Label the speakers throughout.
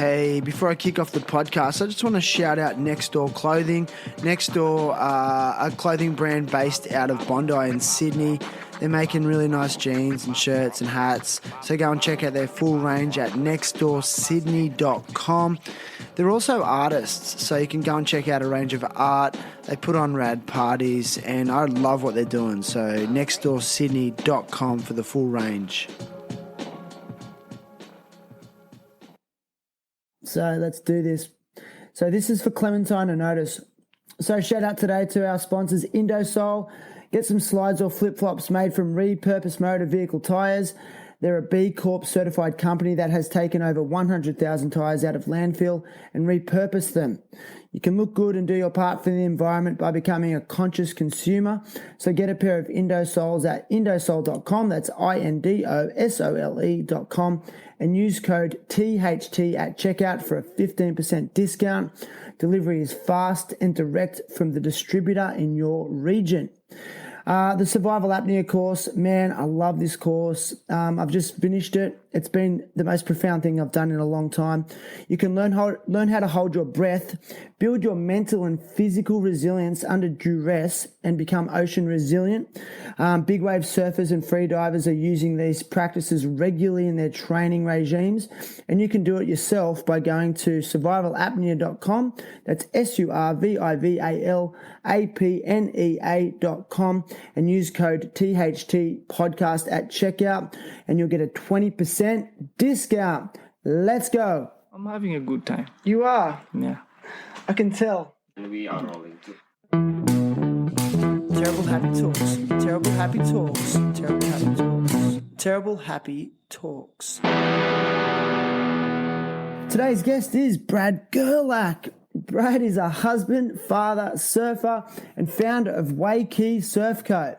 Speaker 1: Hey, before I kick off the podcast, I just want to shout out Next Door Clothing. Next Door, a clothing brand based out of Bondi in Sydney. They're making really nice jeans and shirts and hats. So go and check out their full range at nextdoorsydney.com. They're also artists, so you can go and check out a range of art. They put on rad parties, and I love what they're doing. So nextdoorsydney.com for the full range. So let's do this. So this is for Clementine and Otis. So shout out today to our sponsors, Indosol. Get some slides or flip-flops made from repurposed motor vehicle tyres. They're a B Corp certified company that has taken over 100,000 tyres out of landfill and repurposed them. You can look good and do your part for the environment by becoming a conscious consumer. So get a pair of Indosols at indosol.com. That's INDOSOLE.com. And use code THT at checkout for a 15% discount. Delivery is fast and direct from the distributor in your region. The survival apnea course, man, I love this course. I've just finished it. It's been the most profound thing I've done in a long time. You can learn how to hold your breath, build your mental and physical resilience under duress, and become ocean resilient. Big wave surfers and free divers are using these practices regularly in their training regimes, and you can do it yourself by going to survivalapnea.com. That's survivalapnea.com, and use code THT podcast at checkout, and you'll get a 20% discount. Let's go.
Speaker 2: I'm having a good time.
Speaker 1: You are?
Speaker 2: Yeah.
Speaker 1: I can tell.
Speaker 3: We are rolling too.
Speaker 1: Terrible happy talks. Terrible happy talks. Terrible happy talks. Terrible happy talks. Today's guest is Brad Gerlach. Brad is a husband, father, surfer, and founder of Wakey Surf Co.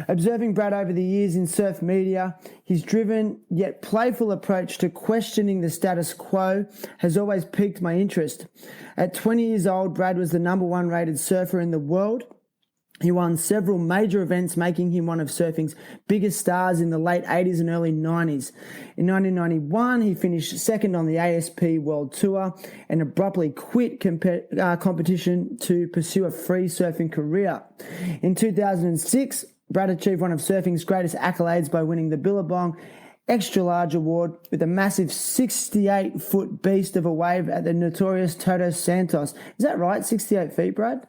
Speaker 1: Observing Brad over the years in surf media, his driven yet playful approach to questioning the status quo has always piqued my interest. At 20 years old, Brad was the #1 rated surfer in the world. He won several major events, making him one of surfing's biggest stars in the late 80s and early 90s. In 1991, he finished second on the ASP World Tour and abruptly quit competition to pursue a free surfing career. In 2006, Brad achieved one of surfing's greatest accolades by winning the Billabong Extra Large Award with a massive 68-foot beast of a wave at the notorious Todos Santos. Is that right? 68 feet, Brad?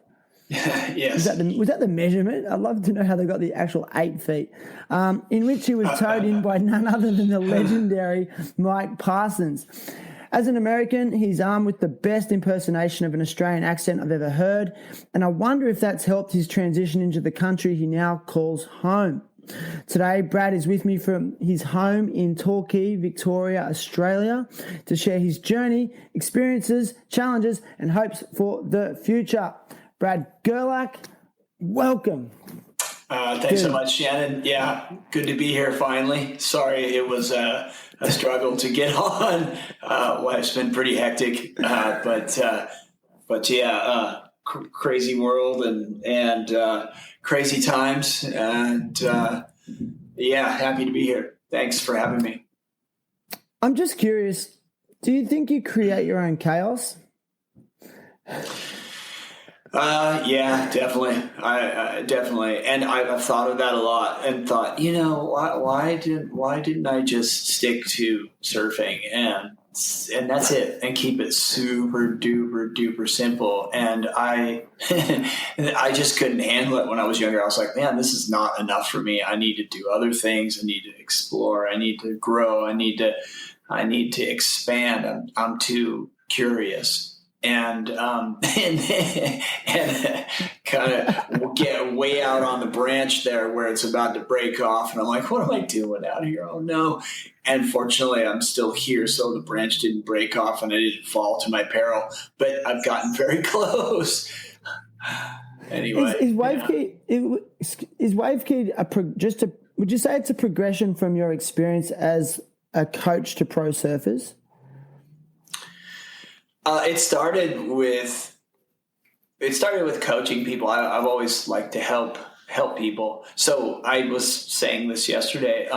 Speaker 3: Yes.
Speaker 1: Was that the measurement? I'd love to know how they got the actual 8 feet. In which he was towed in by none other than the legendary Mike Parsons. As an American, he's armed with the best impersonation of an Australian accent I've ever heard, and I wonder if that's helped his transition into the country he now calls home. Today, Brad is with me from his home in Torquay, Victoria, Australia, to share his journey, experiences, challenges, and hopes for the future. Brad Gerlach, welcome.
Speaker 3: Thanks so much, Shannon. Yeah, good to be here finally. Sorry it was a struggle to get on. It's been pretty hectic, but yeah, crazy world and crazy times, and yeah, happy to be here. Thanks for having me.
Speaker 1: I'm just curious, do you think you create your own chaos?
Speaker 3: Yeah, definitely. I definitely, and I've thought of that a lot, and thought, why didn't I just stick to surfing and that's it, and keep it super duper simple? And I just couldn't handle it when I was younger. I was like, man, this is not enough for me. I need to do other things. I need to explore. I need to grow. I need to expand. I'm too curious. And kind of get way out on the branch there where it's about to break off. And I'm like, what am I doing out here? Oh, no. And fortunately, I'm still here, so the branch didn't break off and I didn't fall to my peril. But I've gotten very close. Anyway.
Speaker 1: Is Wavekey would you say it's a progression from your experience as a coach to pro surfers?
Speaker 3: It started with coaching people. I've always liked to help people. So I was saying this yesterday.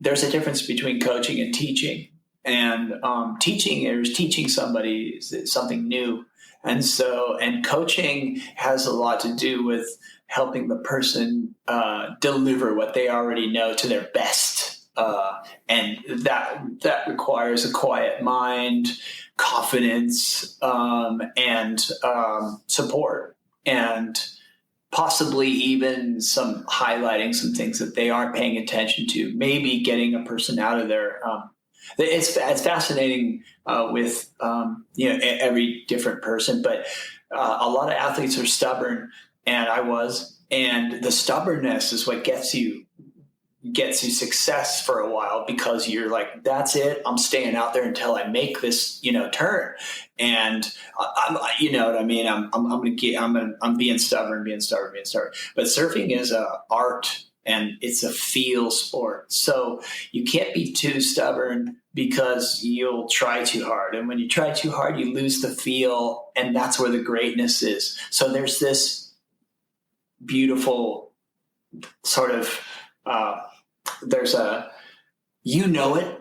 Speaker 3: There's a difference between coaching and teaching. and teaching somebody something new. And so, and coaching has a lot to do with helping the person deliver what they already know to their best. And that requires a quiet mind, confidence, and support, and possibly even some highlighting some things that they aren't paying attention to, maybe getting a person out of their it's fascinating with every different person, but a lot of athletes are stubborn, and I was, and the stubbornness is what gets you success for a while, because you're like, that's it, I'm staying out there until I make this turn, and you know what I mean. I'm being stubborn. But surfing is a art, and it's a feel sport. So you can't be too stubborn, because you'll try too hard. And when you try too hard, you lose the feel, and that's where the greatness is. So there's this beautiful sort of, there's a, you know it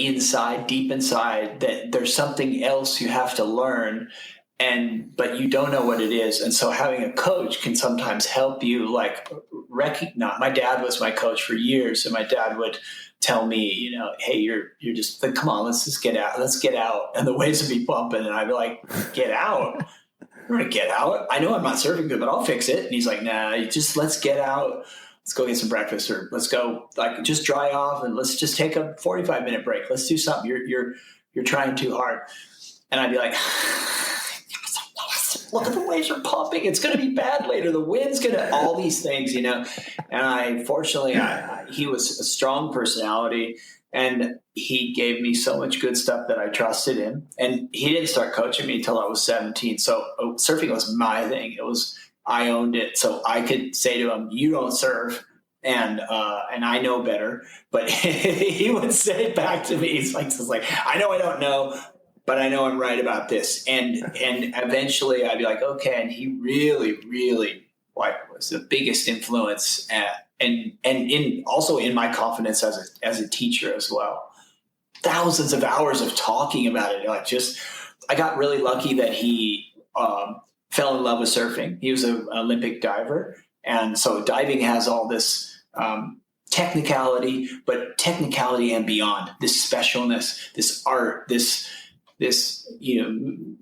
Speaker 3: inside, deep inside, that there's something else you have to learn, but you don't know what it is. And so having a coach can sometimes help you recognize. My dad was my coach for years, and my dad would tell me, hey, you're just come on, let's get out. And the waves would be bumping, and I'd be like, get out? I'm going to get out. I know I'm not surfing good, but I'll fix it. And he's like, nah, let's get out. Let's go get some breakfast, or let's go just dry off, and let's just take a 45-minute break. Let's do something. You're trying too hard. And I'd be like, look at the waves are pumping. It's going to be bad later. The wind's going to, all these things, And fortunately, he was a strong personality, and he gave me so much good stuff that I trusted him. And he didn't start coaching me until I was 17. So surfing was my thing. I owned it. So I could say to him, you don't surf, and I know better. But he would say back to me, he's like, I know I don't know, but I know I'm right about this. And eventually I'd be like, okay. And he really, really was the biggest influence, and also in my confidence as a teacher as well. Thousands of hours of talking about it. I got really lucky that he fell in love with surfing. He was an Olympic diver. And so diving has all this technicality, but technicality and beyond, this specialness, this art, this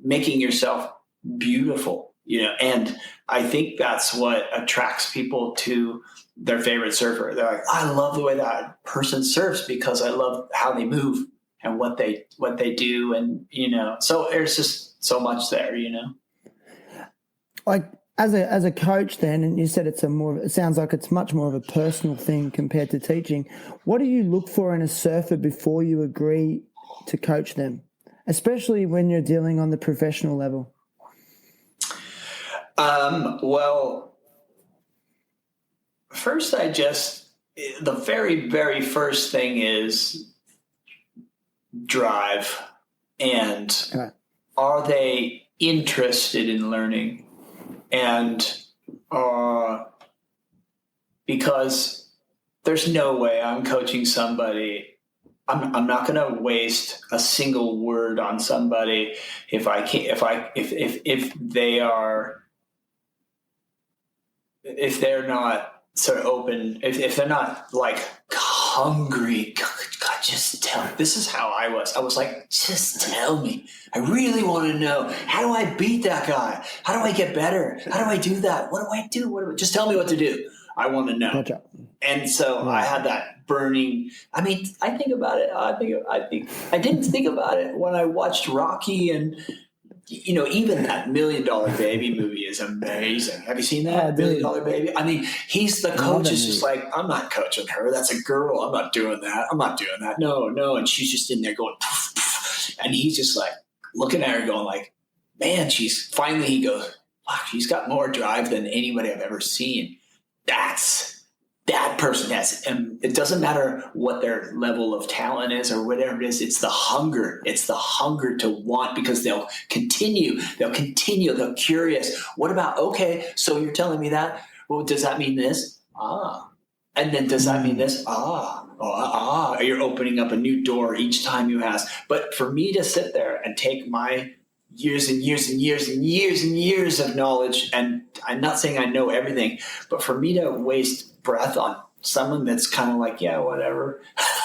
Speaker 3: making yourself beautiful, and I think that's what attracts people to their favorite surfer. They're like, I love the way that person surfs, because I love how they move and what they do. And, so there's just so much there,
Speaker 1: Like as a coach then, and you said it sounds like it's much more of a personal thing compared to teaching. What do you look for in a surfer before you agree to coach them, especially when you're dealing on the professional level?
Speaker 3: Well, first the very, very first thing is drive. And are they interested in learning? And because there's no way I'm coaching somebody, I'm not going to waste a single word on somebody if they're not sort of open, if they're not hungry. God, just tell me. This is how I was. I was like, just tell me. I really want to know. How do I beat that guy? How do I get better? How do I do that? What do I do? Just tell me what to do. I want to know.
Speaker 1: Gotcha.
Speaker 3: And so I had that burning. I mean, I think about it. I didn't think about it when I watched Rocky, and even that $1 Million Baby movie is amazing. Have you seen that? $1 Million Baby? I mean, he's the coach is just like, I'm not coaching her. That's a girl. I'm not doing that. No. And she's just in there going, poof, poof. And he's just like looking at her going like, man, he goes, wow, she's got more drive than anybody I've ever seen. That person has, and it doesn't matter what their level of talent is or whatever it is. It's the hunger. It's the hunger to want, because they'll continue. They're curious. What about, okay, so you're telling me that, well, does that mean this? And then does that mean this? You're opening up a new door each time you ask. But for me to sit there and take my years and years and years and years and years of knowledge, and I'm not saying I know everything, but for me to waste breath on someone that's kind of like, yeah, whatever.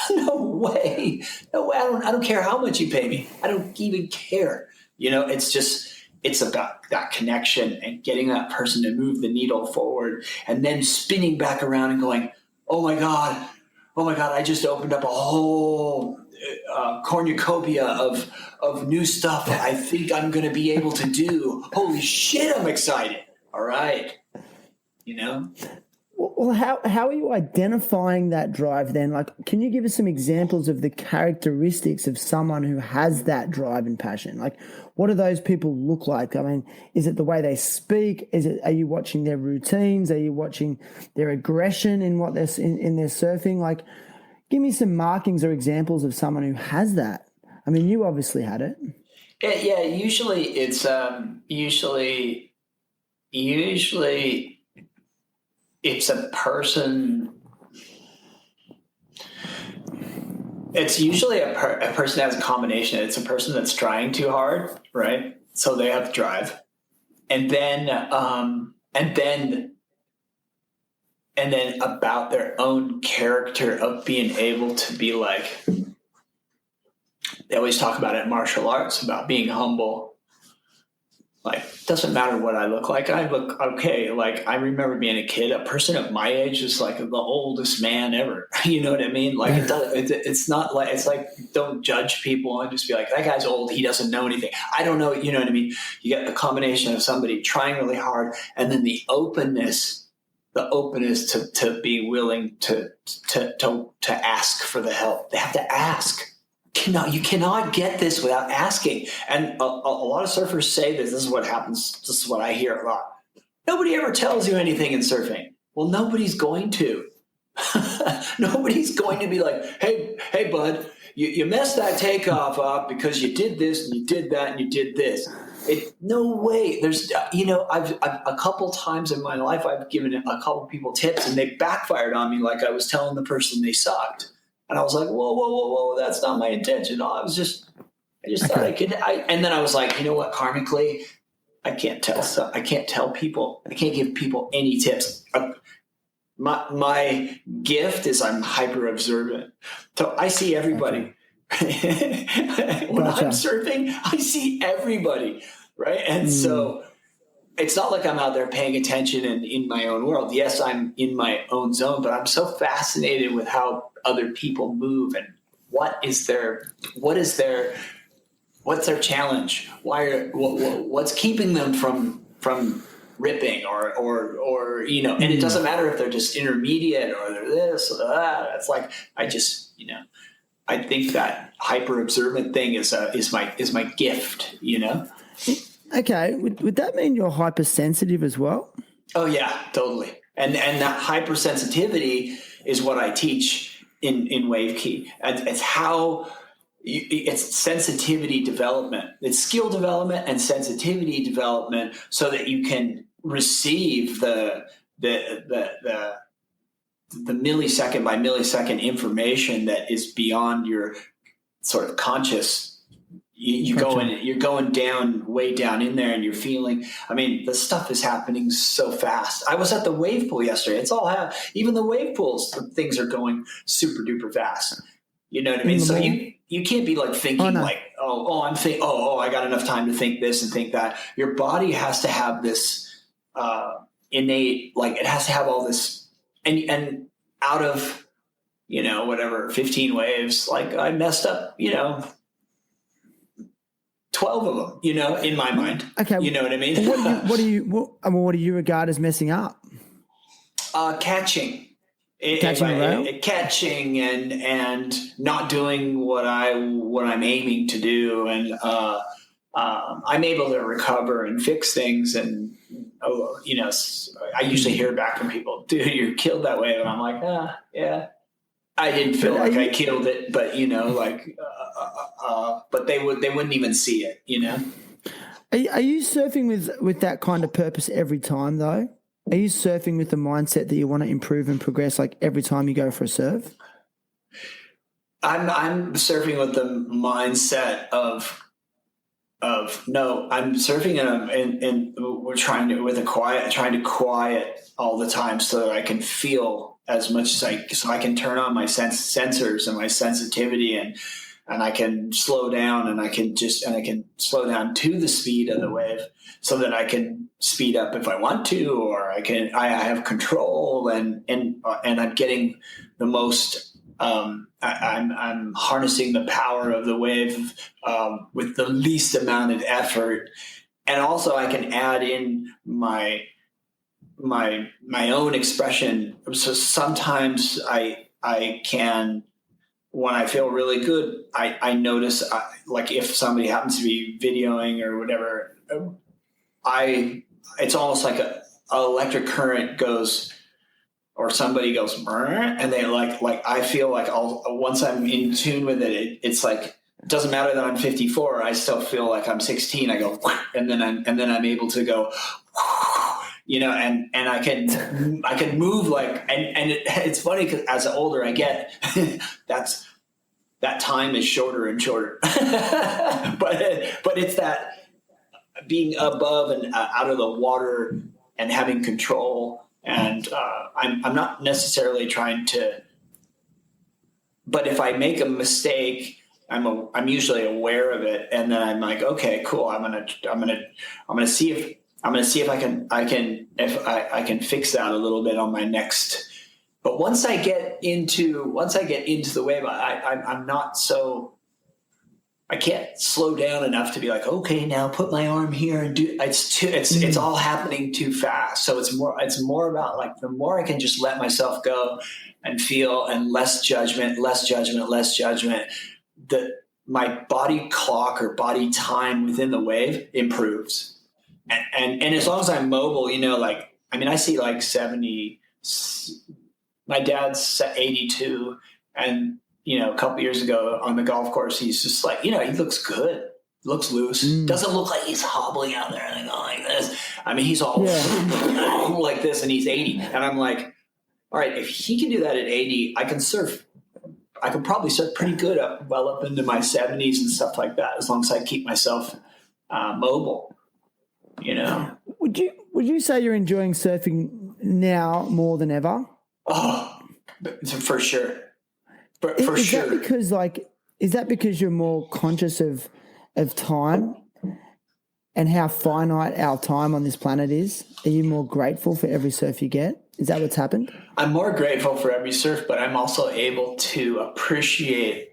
Speaker 3: No way. No way. I don't care how much you pay me. I don't even care. It's about that connection and getting that person to move the needle forward and then spinning back around and going, oh my God, I just opened up a whole cornucopia of new stuff I think I'm going to be able to do. Holy shit, I'm excited. All right.
Speaker 1: Well, how are you identifying that drive then? Like, can you give us some examples of the characteristics of someone who has that drive and passion? Like, what do those people look like? I mean, is it the way they speak? Are you watching their routines? Are you watching their aggression in what they're in their surfing? Like, give me some markings or examples of someone who has that. I mean, you obviously had it.
Speaker 3: Yeah. Usually it's it's a person. It's usually a person that has a combination. It's a person that's trying too hard, right? So they have drive, and then about their own character of being able to be like. They always talk about it in martial arts about being humble. Like, doesn't matter what I look like. I look okay. Like, I remember being a kid, a person of my age is like the oldest man ever. You know what I mean? Like, it's not like, it's like, don't judge people and just be like, that guy's old. He doesn't know anything. I don't know. You know what I mean? You get the combination of somebody trying really hard and then the openness to be willing to ask for the help. They have to ask. You cannot get this without asking. And a lot of surfers say this. This is what happens. This is what I hear a lot. Nobody ever tells you anything in surfing. Well, nobody's going to. Nobody's going to be like, hey, bud, you messed that takeoff up because you did this and you did that and you did this. No way. There's, I've a couple times in my life, I've given a couple people tips and they backfired on me like I was telling the person they sucked. And I was like, whoa, that's not my intention. I just thought I could. And then I was like, you know what, karmically, I can't tell people. I can't give people any tips. My gift is I'm hyper observant. So I see everybody. Okay. When I'm surfing, I see everybody, right? And so it's not like I'm out there paying attention and in my own world. Yes, I'm in my own zone, but I'm so fascinated with how other people move and what's their challenge? What's keeping them from ripping or and it doesn't matter if they're just intermediate or they're this or that. It's like I think that hyper observant thing is my gift,
Speaker 1: Okay, would that mean you're hypersensitive as well?
Speaker 3: Oh yeah, totally. And that hypersensitivity is what I teach in Wave Key. It's sensitivity development. It's skill development and sensitivity development so that you can receive the millisecond by millisecond information that is beyond your sort of conscious. You're going down, way down in there, and you're feeling. I mean, the stuff is happening so fast. I was at the wave pool yesterday. It's all even the wave pools, things are going super duper fast. You know what I mean? So you can't be like thinking I got enough time to think this and think that. Your body has to have this innate, like it has to have all this, and out of 15 waves, like I messed up, 12 of them, in my mind. Okay. You know what I mean?
Speaker 1: What do you regard as messing up?
Speaker 3: Catching.
Speaker 1: Catching
Speaker 3: and not doing what I'm aiming to do. And I'm able to recover and fix things. And, I usually hear back from people, dude, you're killed that way. And I'm like, yeah. I didn't feel like I killed it, but but they wouldn't even see it,
Speaker 1: Are you surfing with that kind of purpose every time though? Are you surfing with the mindset that you want to improve and progress like every time you go for a surf?
Speaker 3: I'm surfing with the mindset of no, I'm surfing and we're trying to quiet all the time so that I can feel as much as so I can turn on my sensors and my sensitivity and I can slow down and I can slow down to the speed of the wave so that I can speed up if I want to, or I have control and I'm getting the most. I'm harnessing the power of the wave with the least amount of effort, and also I can add in my own expression. So sometimes I can, when I feel really good, I notice like if somebody happens to be videoing or whatever, it's almost like a electric current goes. Or somebody goes, and they like I feel like once I'm in tune with it, it's like it doesn't matter that I'm 54. I still feel like I'm 16. I go, and then I'm able to go, and I can move like, and it's funny because as the older I get, that time is shorter and shorter. but it's that being above and out of the water and having control. And I'm not necessarily trying to, but if I make a mistake, I'm usually aware of it, and then I'm like, okay, cool. I'm gonna see if I can fix that a little bit on my next. But once I get into the wave, I'm not so. I can't slow down enough to be like, okay, now put my arm here and do. It's all happening too fast. So it's more about like the more I can just let myself go and feel, and less judgment. That my body clock or body time within the wave improves, and as long as I'm mobile, I see like 70. My dad's 82, and a couple years ago on the golf course, he's just like, he looks good, looks loose, doesn't look like he's hobbling out there and going like this. He's all like this, and he's 80. And I'm like, all right, if he can do that at 80, I can surf. I can probably surf pretty good up into my 70s and stuff like that, as long as I keep myself mobile,
Speaker 1: Would you say you're enjoying surfing now more than ever?
Speaker 3: Oh, for sure. For sure.
Speaker 1: Is that because you're more conscious of time and how finite our time on this planet is? Are you more grateful for every surf you get? Is that what's happened?
Speaker 3: I'm more grateful for every surf, but I'm also able to appreciate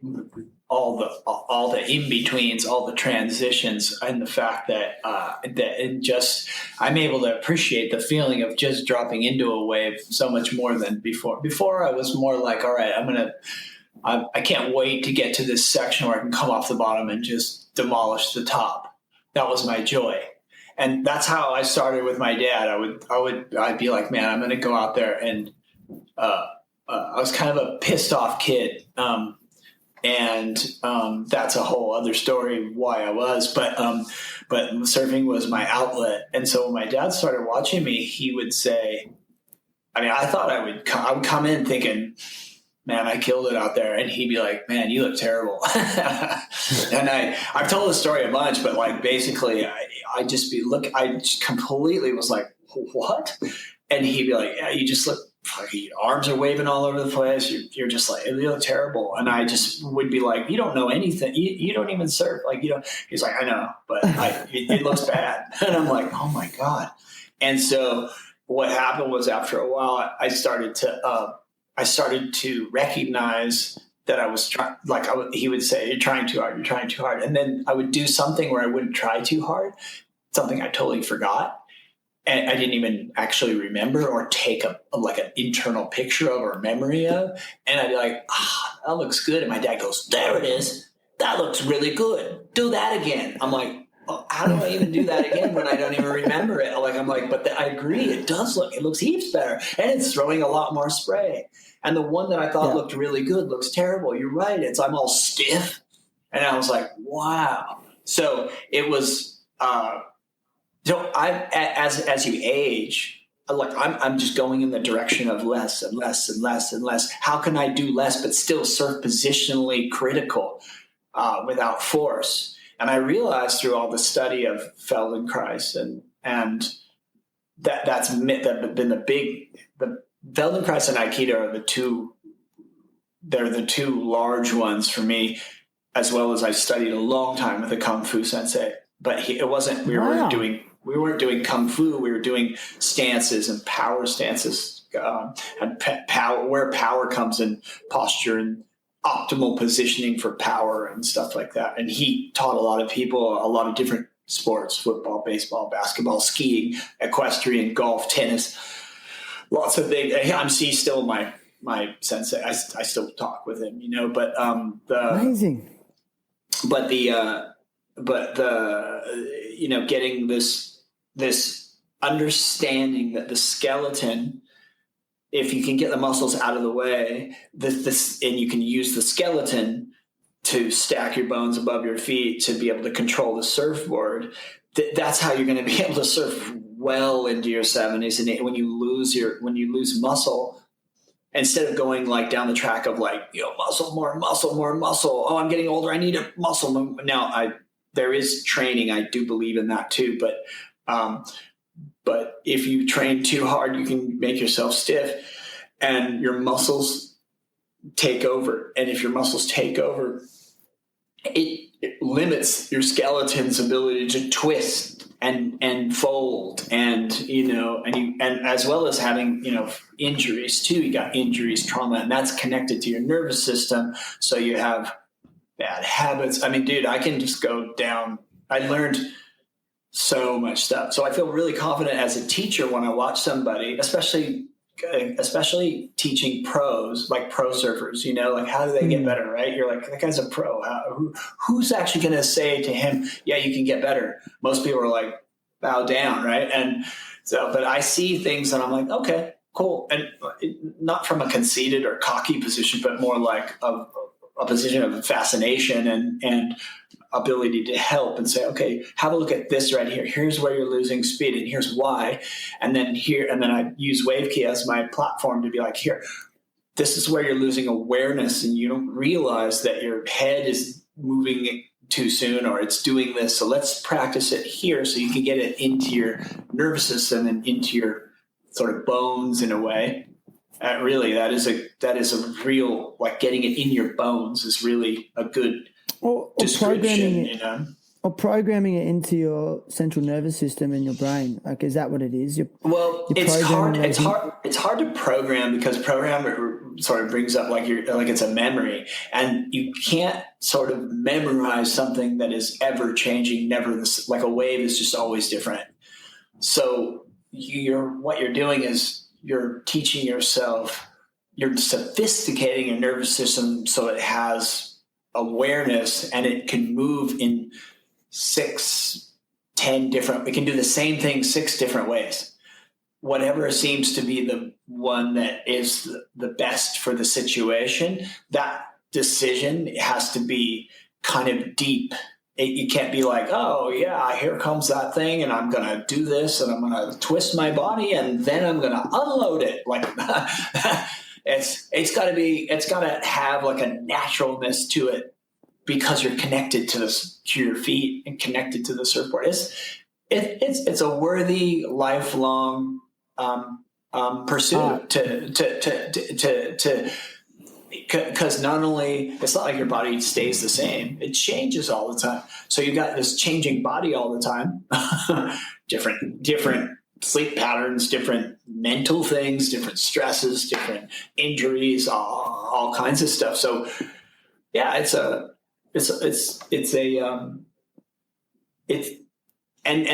Speaker 3: all the in-betweens, all the transitions, and the fact that I'm able to appreciate the feeling of just dropping into a wave so much more than before. Before I was more like, all right, I can't wait to get to this section where I can come off the bottom and just demolish the top. That was my joy. And that's how I started with my dad. I'd be like, man, I'm going to go out there. And I was kind of a pissed off kid. And that's a whole other story why I was, but surfing was my outlet. And so when my dad started watching me, he would say, I thought I would come in thinking, man, I killed it out there. And he'd be like, man, you look terrible. And I've told this story a bunch, but like, basically I just completely was like, what? And he'd be like, yeah, you just look, your arms are waving all over the place. You're just like, you look terrible. And I just would be like, you don't know anything. You don't even surf. He's like, I know, but it looks bad. And I'm like, oh my God. And so what happened was, after a while, I started to recognize that I was trying, he would say, you're trying too hard. And then I would do something where I wouldn't try too hard, something I totally forgot. And I didn't even actually remember or take an internal picture of or memory of. And I'd be like, that looks good. And my dad goes, there it is. That looks really good. Do that again. I'm like, how do I even do that again when I don't even remember it? But I agree. It looks heaps better. And it's throwing a lot more spray. And the one that I thought looked really good looks terrible. You're right. I'm all stiff. And I was like, wow. So it was, as you age, like I'm just going in the direction of less and less and less and less. How can I do less but still surf positionally critical without force? And I realized through all the study of Feldenkrais and that's been the Feldenkrais and Aikido are the two large ones for me, as well as I studied a long time with a Kung Fu sensei. But we weren't doing Kung Fu. We were doing stances and power stances, and power, where power comes in posture and optimal positioning for power and stuff like that. And he taught a lot of people a lot of different sports: football, baseball, basketball, skiing, equestrian, golf, tennis, lots of things. He's still my sensei. I still talk with him, but
Speaker 1: amazing.
Speaker 3: But getting this understanding that the skeleton, if you can get the muscles out of the way, and you can use the skeleton to stack your bones above your feet to be able to control the surfboard, that's how you're going to be able to surf well into your 70s. And when you lose muscle, instead of going like down the track of like, muscle, more muscle, more muscle. Oh, I'm getting older, I need a muscle. Now there is training. I do believe in that too. But if you train too hard, you can make yourself stiff and your muscles take over. And if your muscles take over, it limits your skeleton's ability to twist and fold and as well as having, injuries too. You got injuries, trauma, and that's connected to your nervous system. So you have bad habits. I mean, dude, I can just go down. I learned so much stuff. So I feel really confident as a teacher when I watch somebody, especially teaching pros, like pro surfers, like how do they get better, right? You're like, that guy's a pro. Who's actually going to say to him, yeah, you can get better? Most people are like, bow down, right? And so, but I see things and I'm like, okay, cool. And not from a conceited or cocky position, but more like a position of fascination and ability to help and say, okay, have a look at this right here. Here's where you're losing speed and here's why. And then I use WaveKey as my platform to be like, here, this is where you're losing awareness and you don't realize that your head is moving too soon or it's doing this. So let's practice it here so you can get it into your nervous system and into your sort of bones in a way. Really, that is a real, like getting it in your bones is really a good description,
Speaker 1: Or programming it into your central nervous system and your brain. Like, is that what it is?
Speaker 3: It's hard to program because program sort of brings up like it's a memory, and you can't sort of memorize something that is ever changing, never this. Like a wave is just always different. So what you're doing is you're teaching yourself, you're sophisticating your nervous system so it has awareness and it can move in 6-10 different, we can do the same thing 6 different ways. Whatever seems to be the one that is the best for the situation, that decision has to be kind of deep. You can't be like, oh yeah, here comes that thing and I'm going to do this and I'm going to twist my body and then I'm going to unload it. Like it's got to have like a naturalness to it because you're connected to your feet and connected to the surfboard. It's a worthy lifelong pursuit because not only, it's not like your body stays the same, it changes all the time. So you got this changing body all the time, different sleep patterns, different mental things, different stresses, different injuries, all kinds of stuff. So yeah, and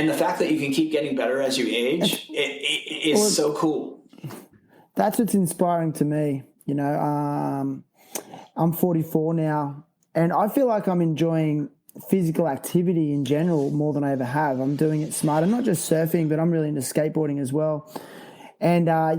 Speaker 3: the fact that you can keep getting better as you age, it is so cool.
Speaker 1: That's what's inspiring to me. I'm 44 now, and I feel like I'm enjoying physical activity in general more than I ever have. I'm doing it smarter, not just surfing, but I'm really into skateboarding as well. And I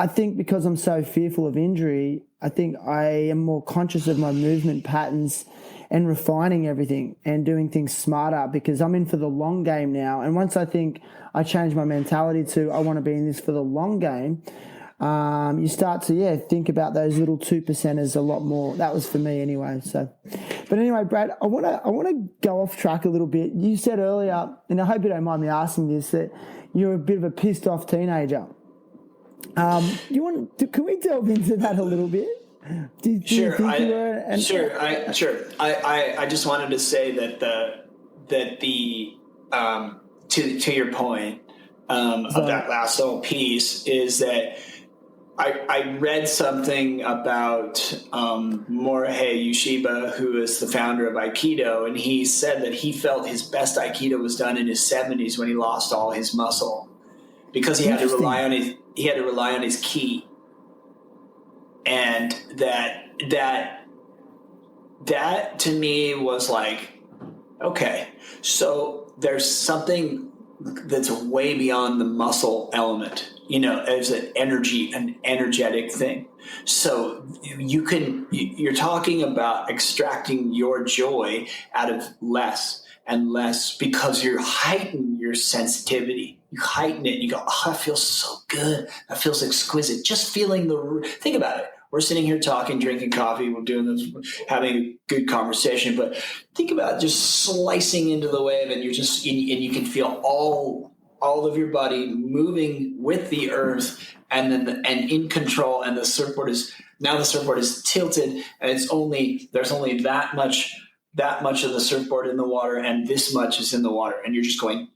Speaker 1: think because I'm so fearful of injury, I think I am more conscious of my movement patterns and refining everything and doing things smarter, because I'm in for the long game now. And once I think I change my mentality to I want to be in this for the long game, you start to think about those little 2%ers a lot more. That was for me anyway. So, but anyway, Brad, I want to go off track a little bit. You said earlier, and I hope you don't mind me asking this, that you're a bit of a pissed off teenager. Can we delve into that a little bit?
Speaker 3: Sure. I just wanted to say that to your point of that last little piece is that I read something about Morihei Ueshiba, who is the founder of Aikido, and he said that he felt his best Aikido was done in his 70s when he lost all his muscle, because he had to rely on his ki, and that to me was like, okay, so there's something that's way beyond the muscle element, as an energetic thing. So you're talking about extracting your joy out of less and less, because you heighten your sensitivity. You heighten it and you go, oh, that feels so good. That feels exquisite. Just feeling think about it. We're sitting here talking, drinking coffee. We're doing this, having a good conversation. But think about just slicing into the wave, and and you can feel all of your body moving with the earth, and in control. And the surfboard is tilted, and there's only that much of the surfboard in the water, and this much is in the water, and you're just going.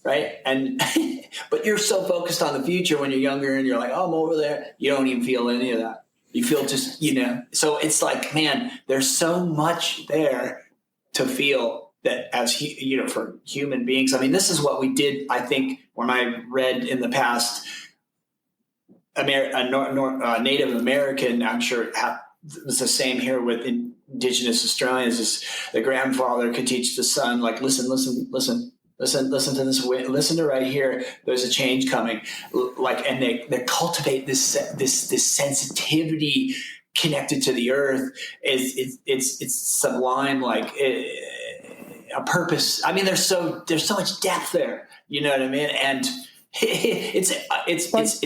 Speaker 3: Right. And, but you're so focused on the future when you're younger and you're like, oh, I'm over there. You don't even feel any of that. You feel just, so it's like, man, there's so much there to feel that as, for human beings. I mean, this is what we did, I think, when I read in the past, Native American, I'm sure it was the same here with Indigenous Australians, is the grandfather could teach the son, like, listen to this. Listen to right here. There's a change coming. And they cultivate this sensitivity connected to the earth. It's sublime, like a purpose. I mean, there's so much depth there. You know what I mean? And it's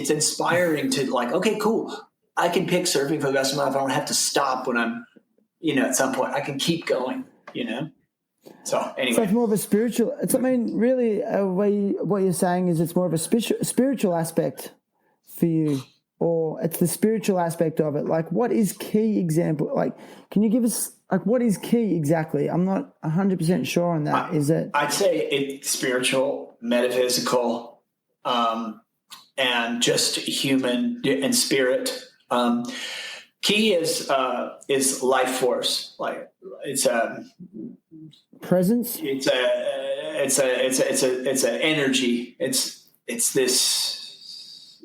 Speaker 3: inspiring to, like, okay, cool. I can pick surfing for the rest of my life. I don't have to stop when I'm, at some point. I can keep going. So anyway,
Speaker 1: so it's more of a spiritual. Really, what you're saying is it's more of a spiritual aspect for you, or it's the spiritual aspect of it. Like, what is key example? Like, can you give us what is key exactly? I'm not 100% sure on that.
Speaker 3: I'd say it's spiritual, metaphysical, and just human and spirit. Key is life force. Like, it's a
Speaker 1: presence.
Speaker 3: It's a energy. It's this.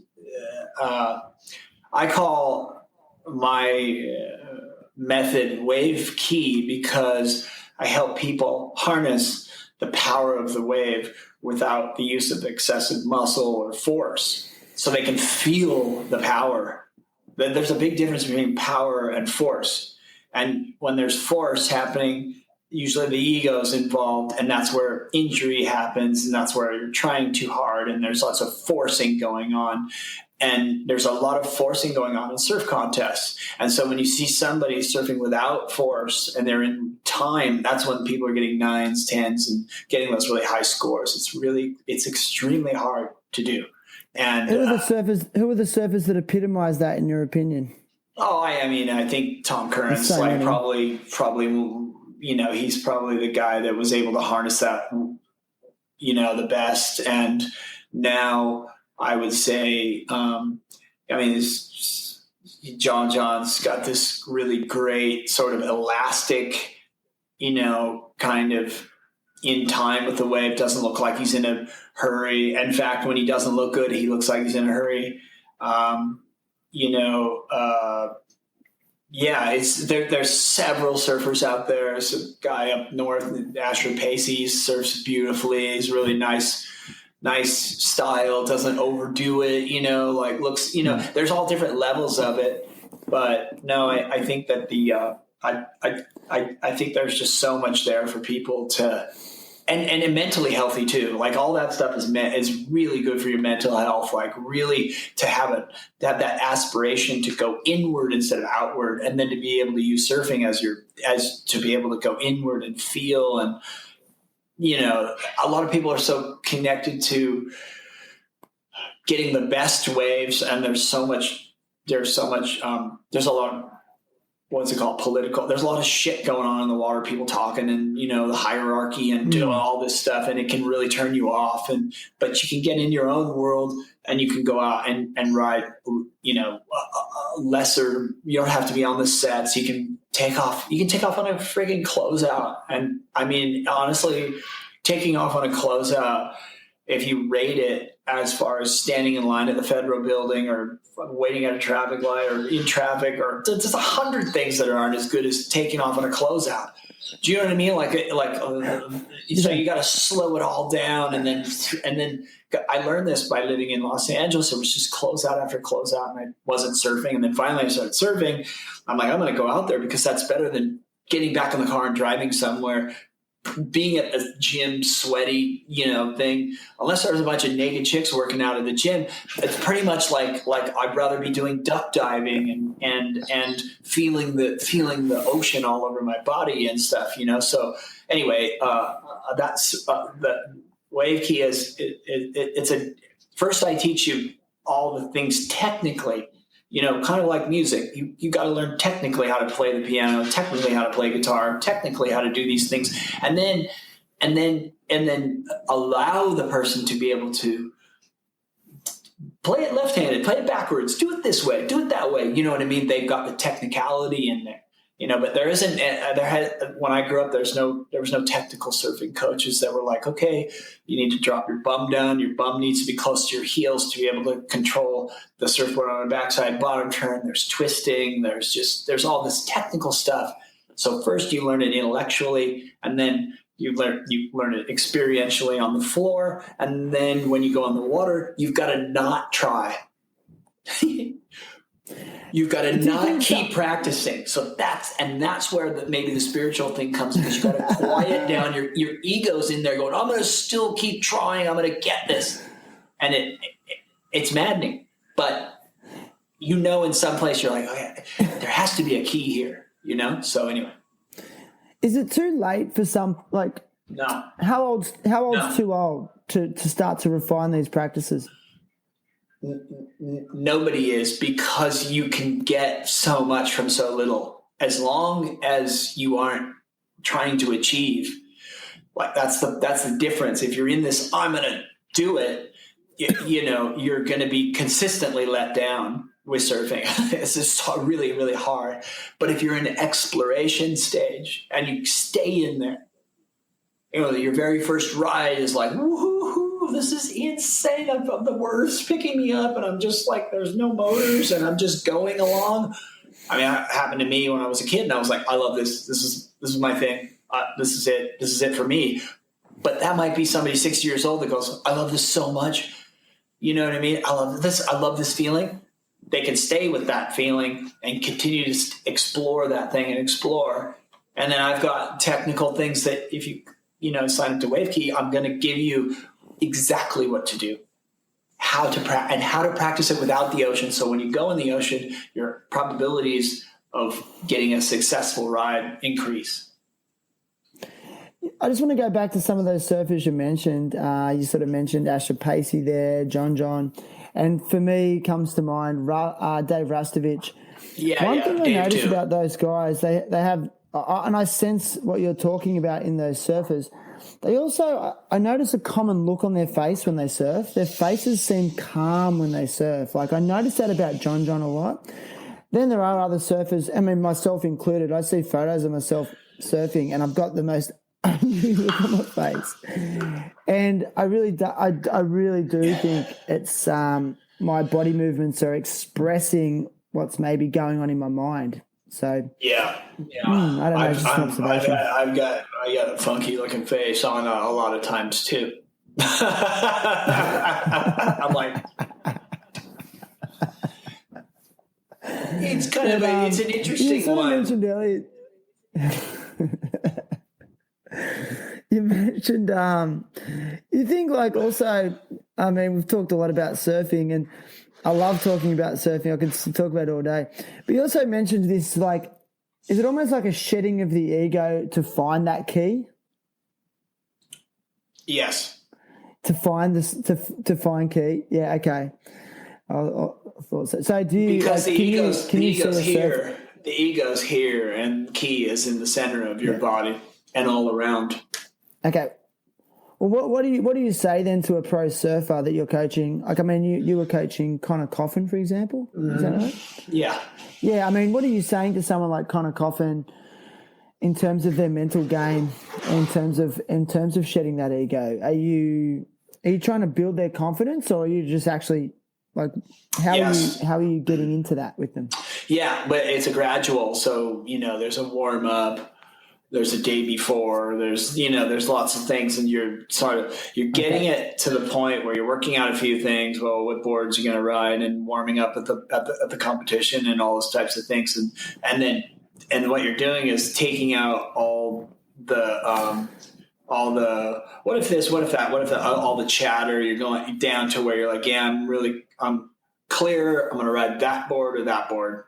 Speaker 3: I call my method wave key, because I help people harness the power of the wave without the use of excessive muscle or force, so they can feel the power. There's a big difference between power and force. And when there's force happening, usually the ego is involved, and that's where injury happens, and that's where you're trying too hard, and there's lots of forcing going on. And there's a lot of forcing going on in surf contests. And so when you see somebody surfing without force and they're in time, that's when people are getting 9s, 10s, and getting those really high scores. It's extremely hard to do. And
Speaker 1: who are the surfers that epitomize that, in your opinion?
Speaker 3: Oh, I think Tom Curran's probably, he's probably the guy that was able to harness that, the best. And now I would say, John's got this really great sort of elastic, kind of in time with the wave. Doesn't look like he's in a hurry. In fact, when he doesn't look good, he looks like he's in a hurry. There's several surfers out there. There's a guy up north, Asher Pacey, surfs beautifully. He's really nice style, doesn't overdo it, looks, there's all different levels of it. But no, I think that I think there's just so much there for people to, and mentally healthy too. Like all that stuff is really good for your mental health. Like really to have that aspiration to go inward instead of outward, and then to be able to use surfing as to be able to go inward and feel. And a lot of people are so connected to getting the best waves, and there's a lot of, what's it called, political, there's a lot of shit going on in the water, people talking and the hierarchy and doing all this stuff, and it can really turn you off. But you can get in your own world, and you can go out and ride lesser, you don't have to be on the sets, you can take off on a friggin' closeout. And I mean, honestly, taking off on a closeout, if you rate it as far as standing in line at the Federal Building or waiting at a traffic light or in traffic, or there's 100 things that aren't as good as taking off on a closeout. Do you know what I mean? So you got to slow it all down, and then I learned this by living in Los Angeles. It was just closeout after closeout, and I wasn't surfing. And then finally I started surfing. I'm like, I'm going to go out there because that's better than getting back in the car and driving somewhere. Being at a gym, sweaty, thing, unless there's a bunch of naked chicks working out at the gym, it's pretty much like I'd rather be doing duck diving and feeling the ocean all over my body and stuff, So anyway, that's the wave key is it's first I teach you all the things technically. Kind of like music, you got to learn technically how to play the piano, technically how to play guitar, technically how to do these things, and then allow the person to be able to play it left-handed, play it backwards, do it this way, do it that way. You know what I mean? They've got the technicality in there. But there isn't. When I grew up, there was no technical surfing coaches that were like, okay, you need to drop your bum down. Your bum needs to be close to your heels to be able to control the surfboard on a backside bottom turn. There's twisting. There's all this technical stuff. So first you learn it intellectually, and then you learn it experientially on the floor, and then when you go on the water, you've got to not try. You've got to not keep practicing. So that's where maybe the spiritual thing comes, because you've got to quiet down your ego's in there going, I'm going to still keep trying. I'm going to get this. And it's maddening. But in some place you're like, okay, there has to be a key here, So anyway.
Speaker 1: Is it too late for some,
Speaker 3: no.
Speaker 1: How old's too old to start to refine these practices?
Speaker 3: Nobody is, because you can get so much from so little, as long as you aren't trying to achieve. That's the difference. If you're in this, I'm going to do it, you're going to be consistently let down with surfing. It's just really, really hard. But if you're in an exploration stage and you stay in there, your very first ride is like, woohoo, this is insane. I'm the worst, picking me up, and I'm just like, there's no motors, and I'm just going along. I mean, it happened to me when I was a kid, and I was like, I love this. This is my thing. This is it. This is it for me. But that might be somebody 60 years old that goes, I love this so much. You know what I mean? I love this. I love this feeling. They can stay with that feeling and continue to explore that thing and explore. And then I've got technical things that if you sign up to WaveKey, I'm going to give you exactly what to do, how to practice it without the ocean. So when you go in the ocean, your probabilities of getting a successful ride increase.
Speaker 1: I just want to go back to some of those surfers you mentioned. You sort of mentioned Asher Pacey there, John. And for me, comes to mind Dave Rastovich. One thing I noticed about those guys, they have, and I sense what you're talking about in those surfers. They also, I notice a common look on their face when they surf. Their faces seem calm when they surf. I noticed that about John a lot. Then there are other surfers, I mean, myself included. I see photos of myself surfing, and I've got the most angry look on my face. And I really do think it's my body movements are expressing what's maybe going on in my mind. So
Speaker 3: yeah.
Speaker 1: I don't know. Just an observation.
Speaker 3: I got a funky looking face on a lot of times too. I'm like, it's kind of it's an interesting one.
Speaker 1: Mentioned earlier. You mentioned, you think like also, I mean, we've talked a lot about surfing and I love talking about surfing. I could talk about it all day. But you also mentioned this, like, is it almost like a shedding of the ego to find that key?
Speaker 3: Yes.
Speaker 1: To find this, to find key. Yeah. Okay. I thought so. So do you,
Speaker 3: because
Speaker 1: like,
Speaker 3: the ego's
Speaker 1: here,
Speaker 3: the ego's here, and key is in the center of your body and all around.
Speaker 1: Okay. Well, what do you say then to a pro surfer that you're coaching? Like, I mean, you were coaching Connor Coffin, for example. Is that right?
Speaker 3: Yeah.
Speaker 1: Yeah. I mean, what are you saying to someone like Connor Coffin in terms of their mental game, in terms of shedding that ego? Are you trying to build their confidence, or are you just actually like how are you getting into that with them?
Speaker 3: Yeah, but it's a gradual. So there's a warm up. There's a day before, there's lots of things, and you're getting it to the point where you're working out a few things. Well, what boards you're going to ride, and warming up at the competition, and all those types of things, and what you're doing is taking out all the what if this, what if that, all the chatter. You're going down to where you're like, yeah, I'm clear. I'm going to ride that board or that board.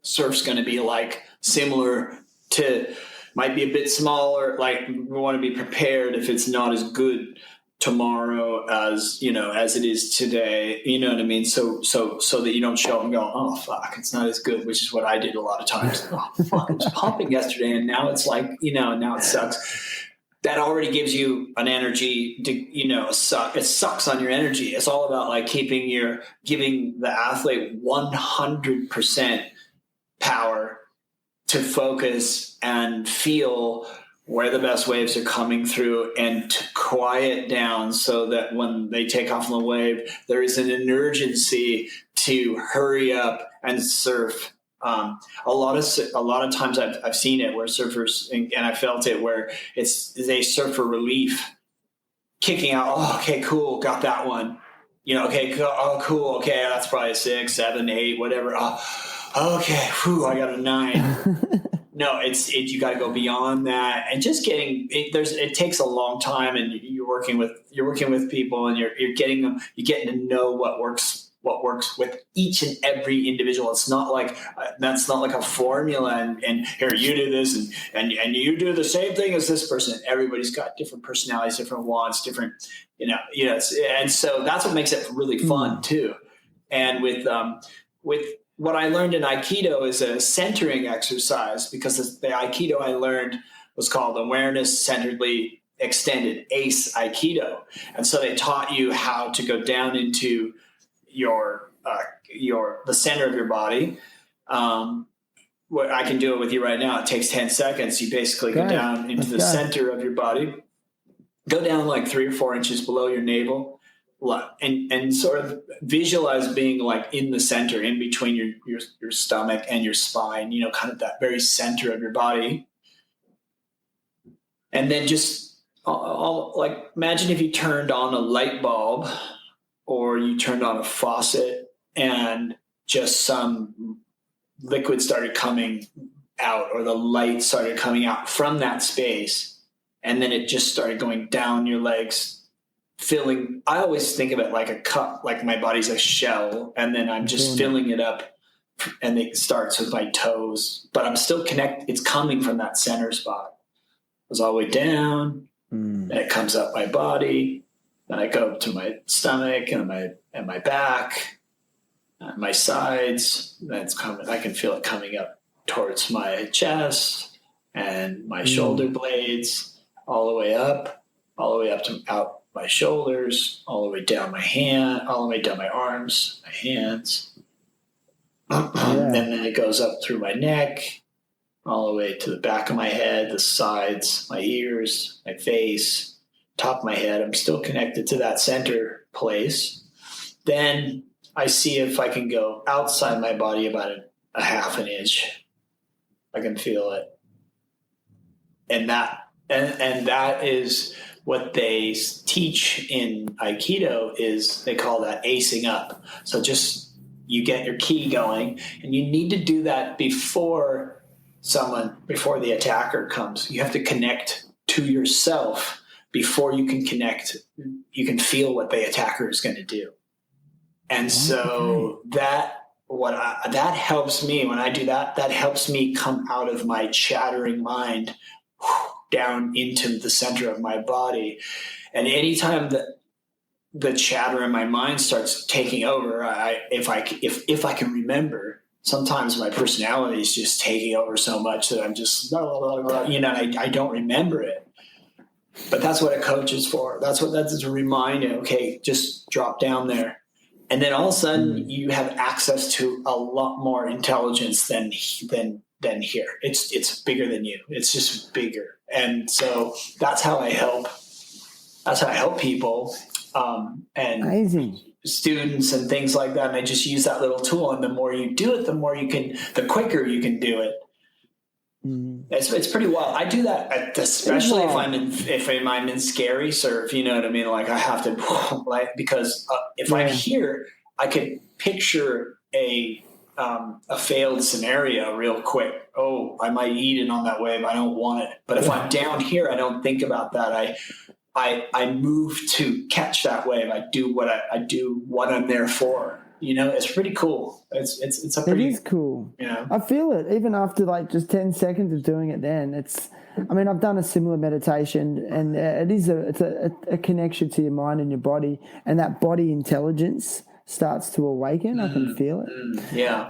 Speaker 3: Surf's going to be like similar to, might be a bit smaller. Like, we want to be prepared if it's not as good tomorrow as it is today. You know what I mean? So that you don't show up and go, oh fuck, it's not as good, which is what I did a lot of times. Oh fuck, it was pumping yesterday, and now it's like, now it sucks. That already gives you an energy to, it sucks on your energy. It's all about like giving the athlete 100% power to focus and feel where the best waves are coming through, and to quiet down so that when they take off on the wave, there is an urgency to hurry up and surf. A lot of times I've seen it where surfers, and I felt it, where they surf for relief, kicking out. Oh, okay, cool, got that one. Okay, oh, cool. Okay, that's probably a 6, 7, 8, whatever. Okay, whew, I got a 9. No, you got to go beyond that, and just it takes a long time, and you're working with people, and you're getting to know what works with each and every individual. It's not like that's not like a formula, and here, you do this, and you do the same thing as this person. Everybody's got different personalities, different wants, different, and so that's what makes it really fun too. And with what I learned in Aikido is a centering exercise, because the Aikido I learned was called Awareness Centeredly Extended, ACE Aikido. And so they taught you how to go down into the center of your body. What I can do it with you right now. It takes 10 seconds. You basically go down into the center of your body, go down like 3 or 4 inches below your navel, and sort of visualize being like in the center, in between your stomach and your spine, kind of that very center of your body. And then just like, imagine if you turned on a light bulb, or you turned on a faucet, and just some liquid started coming out, or the light started coming out from that space. And then it just started going down your legs, filling. I always think of it like a cup, like my body's a shell, and then I'm just filling it up, and it starts with my toes, but I'm still connected. It's coming from that center spot. It goes all the way down, and it comes up my body. Then I go to my stomach and my back, my sides. Then it's coming. I can feel it coming up towards my chest and my shoulder blades, all the way up to out my shoulders, all the way down my hand, all the way down my arms, my hands. And then it goes up through my neck, all the way to the back of my head, the sides, my ears, my face, top of my head. I'm still connected to that center place. Then I see if I can go outside my body about a half an inch. I can feel it. And that is what they teach in Aikido, is they call that acing up. So just, you get your ki going, and you need to do that before someone before the attacker comes. You have to connect to yourself before you can connect. You can feel what the attacker is going to do. And so that helps me when I do that. That helps me come out of my chattering mind down into the center of my body. And anytime that the chatter in my mind starts taking over, if I can remember, sometimes my personality is just taking over so much that I'm just, I don't remember it. But that's what a coach is for. That's a reminder. Okay, just drop down there. And then all of a sudden you have access to a lot more intelligence than here. It's bigger than you. It's just bigger. And so that's how I help people. And
Speaker 1: amazing.
Speaker 3: Students and things like that. And I just use that little tool. And the more you do it, the quicker you can do it. It's pretty wild. I do that, especially if I'm in scary surf. You know what I mean? Like I have to, because if I'm here, I could picture a failed scenario real quick. Oh, I might eat it on that wave. I don't want it. But if I'm down here, I don't think about that. I move to catch that wave. I do what I'm there for. It's pretty cool. It is cool.
Speaker 1: I feel it even after like just 10 seconds of doing it. Then I've done a similar meditation, and it's a connection to your mind and your body, and that body intelligence starts to awaken. I can feel it.
Speaker 3: Yeah.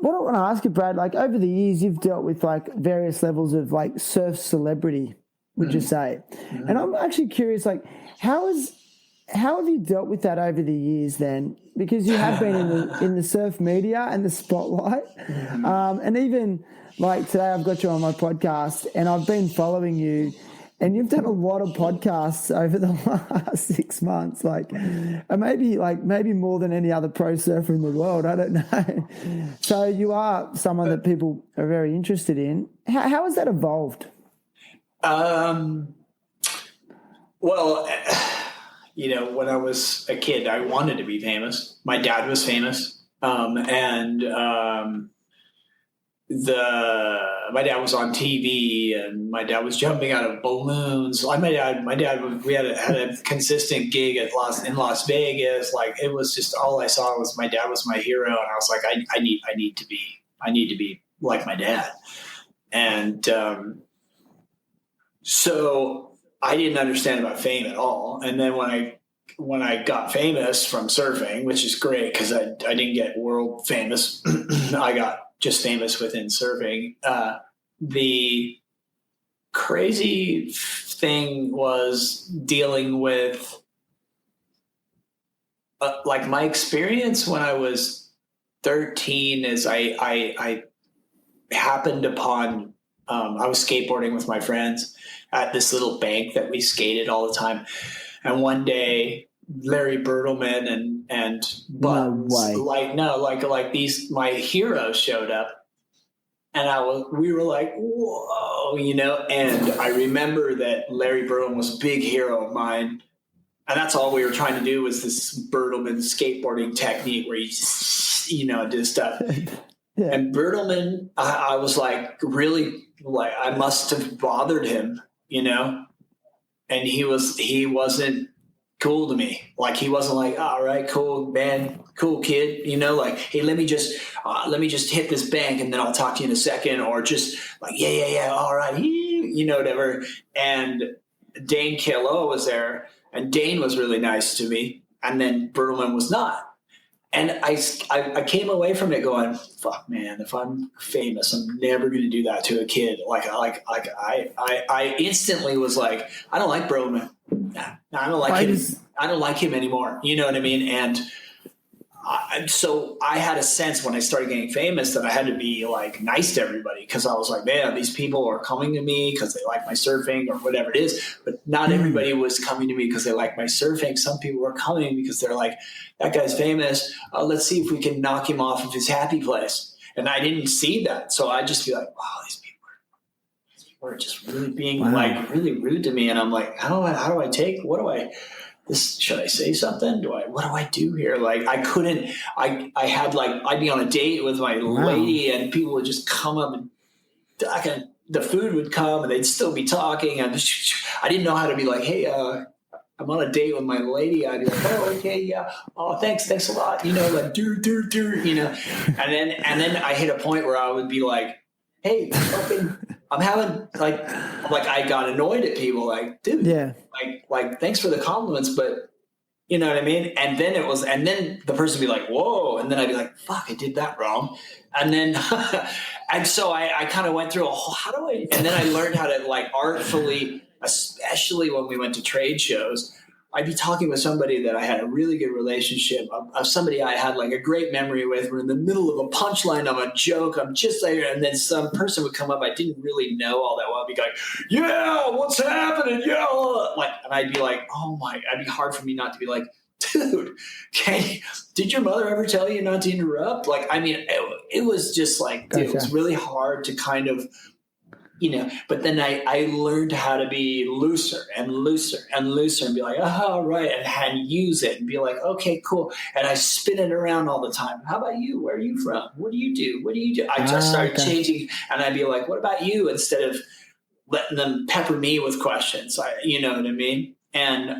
Speaker 1: What I want to ask you, Brad, like over the years, you've dealt with like various levels of like surf celebrity, would you say? And I'm actually curious, like how have you dealt with that over the years then? Because you have been in the surf media and the spotlight. And even like today I've got you on my podcast and I've been following you, and you've done a lot of podcasts over the last 6 months, maybe more than any other pro surfer in the world. I don't know. So you are someone that people are very interested in. How has that evolved?
Speaker 3: Well, when I was a kid, I wanted to be famous. My dad was famous. My dad was on TV, and my dad was jumping out of balloons. We had a consistent gig in Las Vegas. Like it was just, all I saw was my dad was my hero. And I was like, I need to be like my dad. And, so I didn't understand about fame at all. And then when I got famous from surfing, which is great because I didn't get world famous, I got just famous within surfing. The crazy thing was dealing with like my experience when I was 13 is I happened upon I was skateboarding with my friends at this little bank that we skated all the time. And one day, Larry Bertleman and Buns, like these, my heroes showed up. And we were like, whoa, and I remember that Larry Bertleman was a big hero of mine. And that's all we were trying to do was this Bertleman skateboarding technique where you just, do stuff. Yeah. And Bertleman, I was like, really, like, I must have bothered him, and he wasn't cool to me. Like, he wasn't like, all right, cool, man, cool kid, like, hey, let me just hit this bank and then I'll talk to you in a second, or just like, yeah, all right, whatever. And Dane Kealoha was there, and Dane was really nice to me, and then Bertleman was not. And I came away from it going, fuck, man, if I'm famous, I'm never going to do that to a kid. I instantly was like, I don't like Bertleman. I don't like him. I don't like him anymore. You know what I mean? And so I had a sense when I started getting famous that I had to be like nice to everybody, because I was like, man, these people are coming to me because they like my surfing or whatever it is. But not everybody was coming to me because they like my surfing. Some people were coming because they're like, that guy's famous. Let's see if we can knock him off of his happy place. And I didn't see that. So I'd just be like, wow, these people are just really being like really rude to me. And I'm like, how do I take, should I say something? What do I do here? Like, I couldn't, I'd be on a date with my lady and people would just come up and the food would come and they'd still be talking. And I didn't know how to be like, hey, I'm on a date with my lady. I'd be like, oh, okay, yeah. Oh, thanks a lot. Like, you know. And then I hit a point where I would be like, hey, fucking, I'm having like I got annoyed at people. Like, dude,
Speaker 1: yeah,
Speaker 3: like, thanks for the compliments, but you know what I mean? And then the person would be like, whoa. And then I'd be like, fuck, I did that wrong. And then, and so I kind of went through and then I learned how to like artfully, especially when we went to trade shows, I'd be talking with somebody that I had a really good relationship of somebody I had like a great memory with. We're in the middle of a punchline of a joke. I'm just there. And then some person would come up I didn't really know all that well. I'd be like, yeah, what's happening? Yeah. Like, and I'd be like, it'd be hard for me not to be like, dude, did your mother ever tell you not to interrupt? Like, I mean, it was just like, dude, it was really hard to kind of, but then I learned how to be looser and looser and looser and be like, oh, right. And use it and be like, okay, cool. And I spin it around all the time. How about you? Where are you from? What do you do? What do you do? I just started changing and I'd be like, what about you? Instead of letting them pepper me with questions. You know what I mean? And,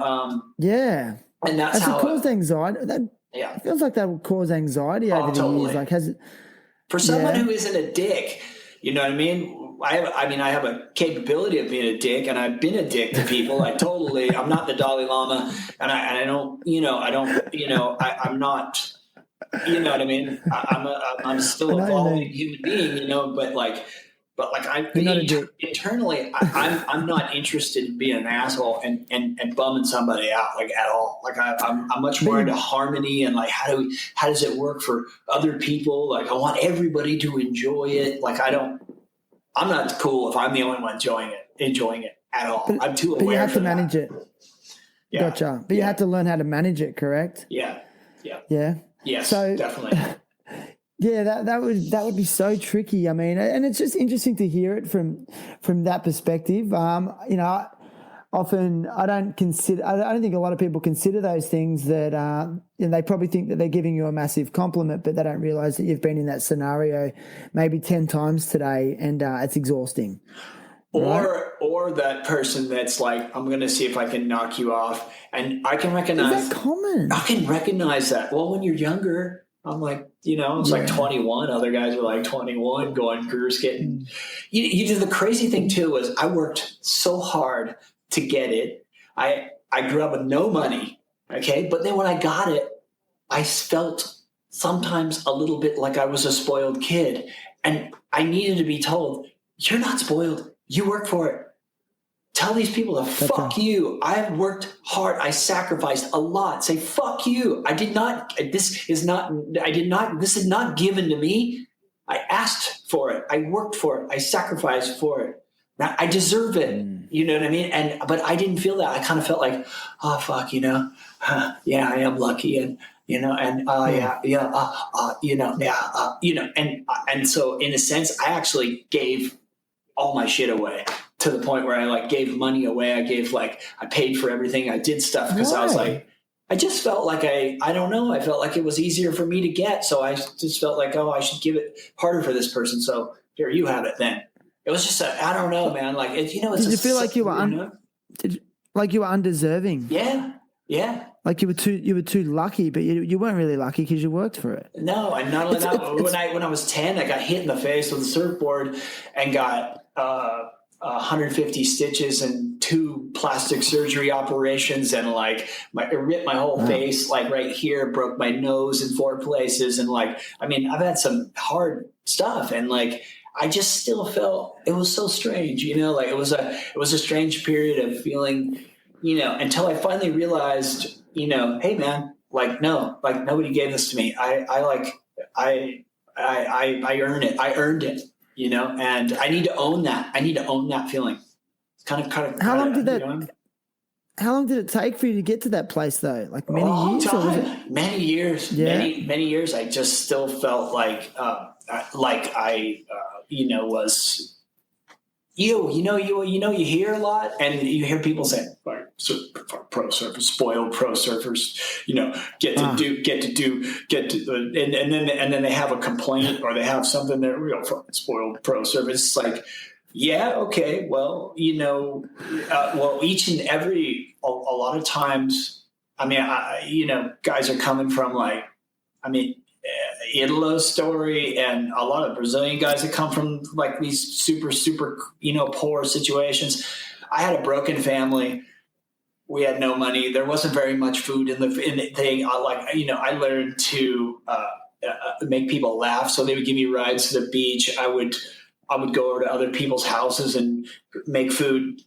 Speaker 1: yeah.
Speaker 3: And that's how
Speaker 1: it caused anxiety. It feels like that would cause anxiety over the years. Like,
Speaker 3: for someone who isn't a dick, you know what I mean? I have a capability of being a dick, and I've been a dick to people. I'm not the Dalai Lama, and I don't, I'm not, you know what I mean? I'm still a evolving human being, but internally, I'm not interested in being an asshole and bumming somebody out like at all. Like I'm much more into harmony and like how does it work for other people? Like I want everybody to enjoy it. Like I'm not cool if I'm the only one enjoying it at all. I'm too aware.
Speaker 1: But you have to manage it.
Speaker 3: Yeah.
Speaker 1: Gotcha. But you have to learn how to manage it, correct?
Speaker 3: Yeah. Yes,
Speaker 1: so,
Speaker 3: definitely.
Speaker 1: Yeah, that would be so tricky. I mean, and it's just interesting to hear it from that perspective. Often I don't think a lot of people consider those things that they probably think that they're giving you a massive compliment, but they don't realize that you've been in that scenario maybe 10 times today and it's exhausting.
Speaker 3: Or that person that's like, I'm going to see if I can knock you off. And I can recognize.
Speaker 1: Is that common?
Speaker 3: I can recognize that. Well, when you're younger, I'm like, it's like 21. Other guys are like 21 going cruise getting. You do the crazy thing too was I worked so hard to get it. I grew up with no money. Okay. But then when I got it, I felt sometimes a little bit like I was a spoiled kid. And I needed to be told, you're not spoiled. You work for it. Tell these people to fuck you. I've worked hard. I sacrificed a lot. Say, fuck you. This is not given to me. I asked for it. I worked for it. I sacrificed for it. Now I deserve it. You know what I mean? But I didn't feel that. I kind of felt like, oh, fuck, yeah, I am lucky. And, and so in a sense, I actually gave all my shit away to the point where I like gave money away. I paid for everything. I did stuff because I was like, I just felt like I don't know. I felt like it was easier for me to get. So I just felt like, I should give it harder for this person. So here you have it then. It was just I don't know, man. Like, it's
Speaker 1: did you feel like you were like you were undeserving?
Speaker 3: Yeah.
Speaker 1: Like you were too lucky, but you weren't really lucky because you worked for it.
Speaker 3: No, and not only that. When I was 10, I got hit in the face with a surfboard and got 150 stitches and 2 plastic surgery operations, and like it ripped my whole face, like right here, broke my nose in 4 places, and like I've had some hard stuff, and like I just still felt it was so strange, like it was a strange period of feeling, until I finally realized, hey man, like no, like nobody gave this to me. I earned it. I earned it, and I need to own that. I need to own that feeling. It's kind of. How
Speaker 1: long did it take for you to get to that place though? Like many years? Or was it?
Speaker 3: Many years. Yeah. Many years. I just still felt like I was, you hear a lot and you hear people say, like, pro surfers, spoiled pro surfers, get to, and then they have a complaint or they have something that real spoiled pro surfers. It's like, yeah, okay, well, each and every, a lot of times, I mean, guys are coming from Italo's story and a lot of Brazilian guys that come from like these super, super, poor situations. I had a broken family. We had no money. There wasn't very much food in the thing. I learned to make people laugh. So they would give me rides to the beach. I would go over to other people's houses and make food,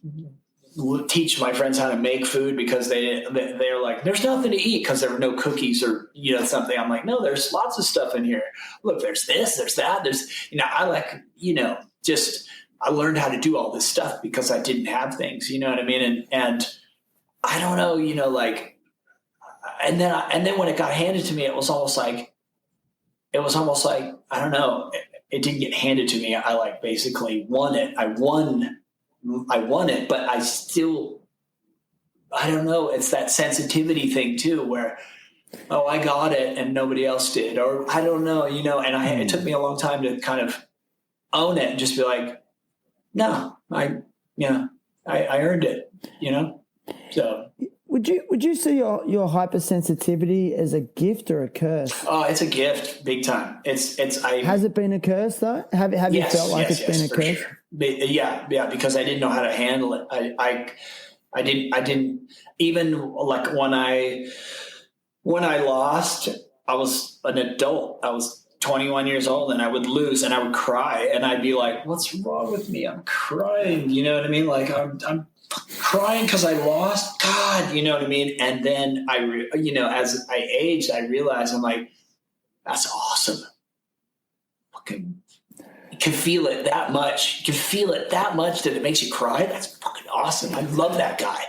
Speaker 3: teach my friends how to make food because they're like, there's nothing to eat because there were no cookies or, something. I'm like, no, there's lots of stuff in here. Look, there's this, there's that. There's, I learned how to do all this stuff because I didn't have things, you know what I mean? And I don't know, and then when it got handed to me, it was almost like, I don't know, it didn't get handed to me. I basically won it. I won it, but I still, I don't know. It's that sensitivity thing too, where, oh, I got it and nobody else did, or I don't know, and it took me a long time to kind of own it and just be like, no, I earned it, so.
Speaker 1: Would you see your hypersensitivity as a gift or a curse?
Speaker 3: Oh, it's a gift, big time.
Speaker 1: Has it been a curse though? Have you felt like it's been a curse?
Speaker 3: Sure. Yeah, because I didn't know how to handle it. I didn't even like when I lost, I was an adult. I was 21 years old and I would lose and I would cry and I'd be like, what's wrong with me? I'm crying. You know what I mean? Like I'm crying because I lost. God, you know what I mean? And then as I aged, I realized I'm like, that's awesome. Fucking, you can feel it that much. You can feel it that much that it makes you cry. That's fucking awesome. I love that guy.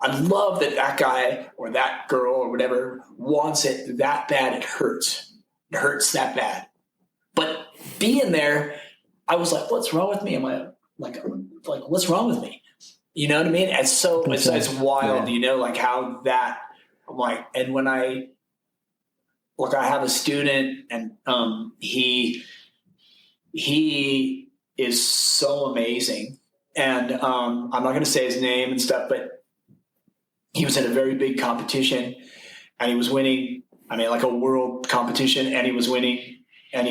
Speaker 3: I love that guy or that girl or whatever wants it that bad. It hurts. It hurts that bad. But being there, I was like, what's wrong with me? Am I like what's wrong with me? You know what I mean? It's so it's wild,
Speaker 1: yeah.
Speaker 3: Like how that I'm like, and when I have a student and he is so amazing. And I'm not going to say his name and stuff, but he was in a very big competition and he was winning. I mean, like a world competition, and he was winning. And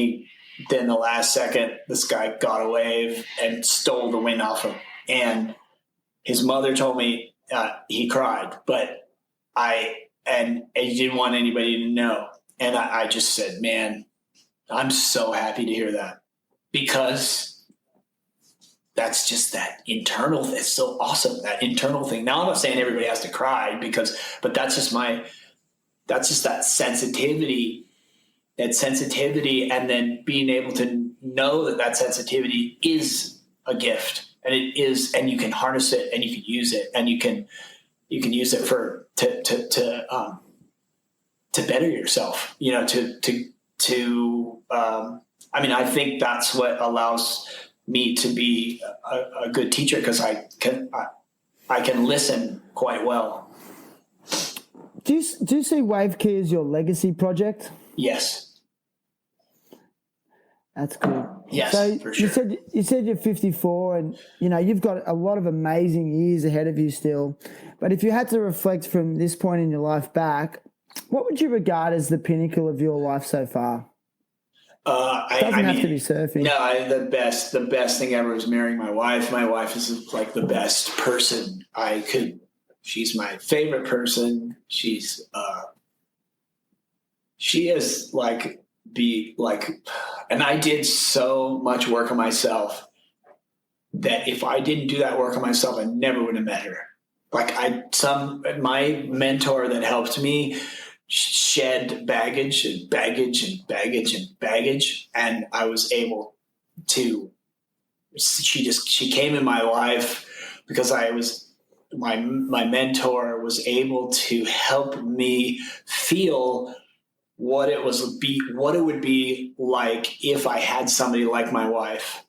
Speaker 3: then the last second, this guy got away and stole the win off him. And his mother told me he cried, but and he didn't want anybody to know. And I just said, man, I'm so happy to hear that, because that's just that internal. It's so awesome, that internal thing. Now I'm not saying everybody has to cry but that's just that sensitivity, and then being able to know that sensitivity is a gift, and it is, and you can harness it and you can use it, and you can use it to better yourself, I mean, I think that's what allows me to be a good teacher, because I can listen quite well.
Speaker 1: Do you see Wave Key as your legacy project?
Speaker 3: Yes.
Speaker 1: That's good.
Speaker 3: Yes,
Speaker 1: so
Speaker 3: for sure.
Speaker 1: You said you're 54, and you've got a lot of amazing years ahead of you still. But if you had to reflect from this point in your life back, what would you regard as the pinnacle of your life so far? It doesn't have to be surfing.
Speaker 3: No, the best thing ever was marrying my wife. My wife is like the best person I could. She's my favorite person. She is and I did so much work on myself that if I didn't do that work on myself, I never would have met her. My mentor that helped me shed baggage, and I was able to. She came in my life because my mentor was able to help me feel what it would be like if I had somebody like my wife.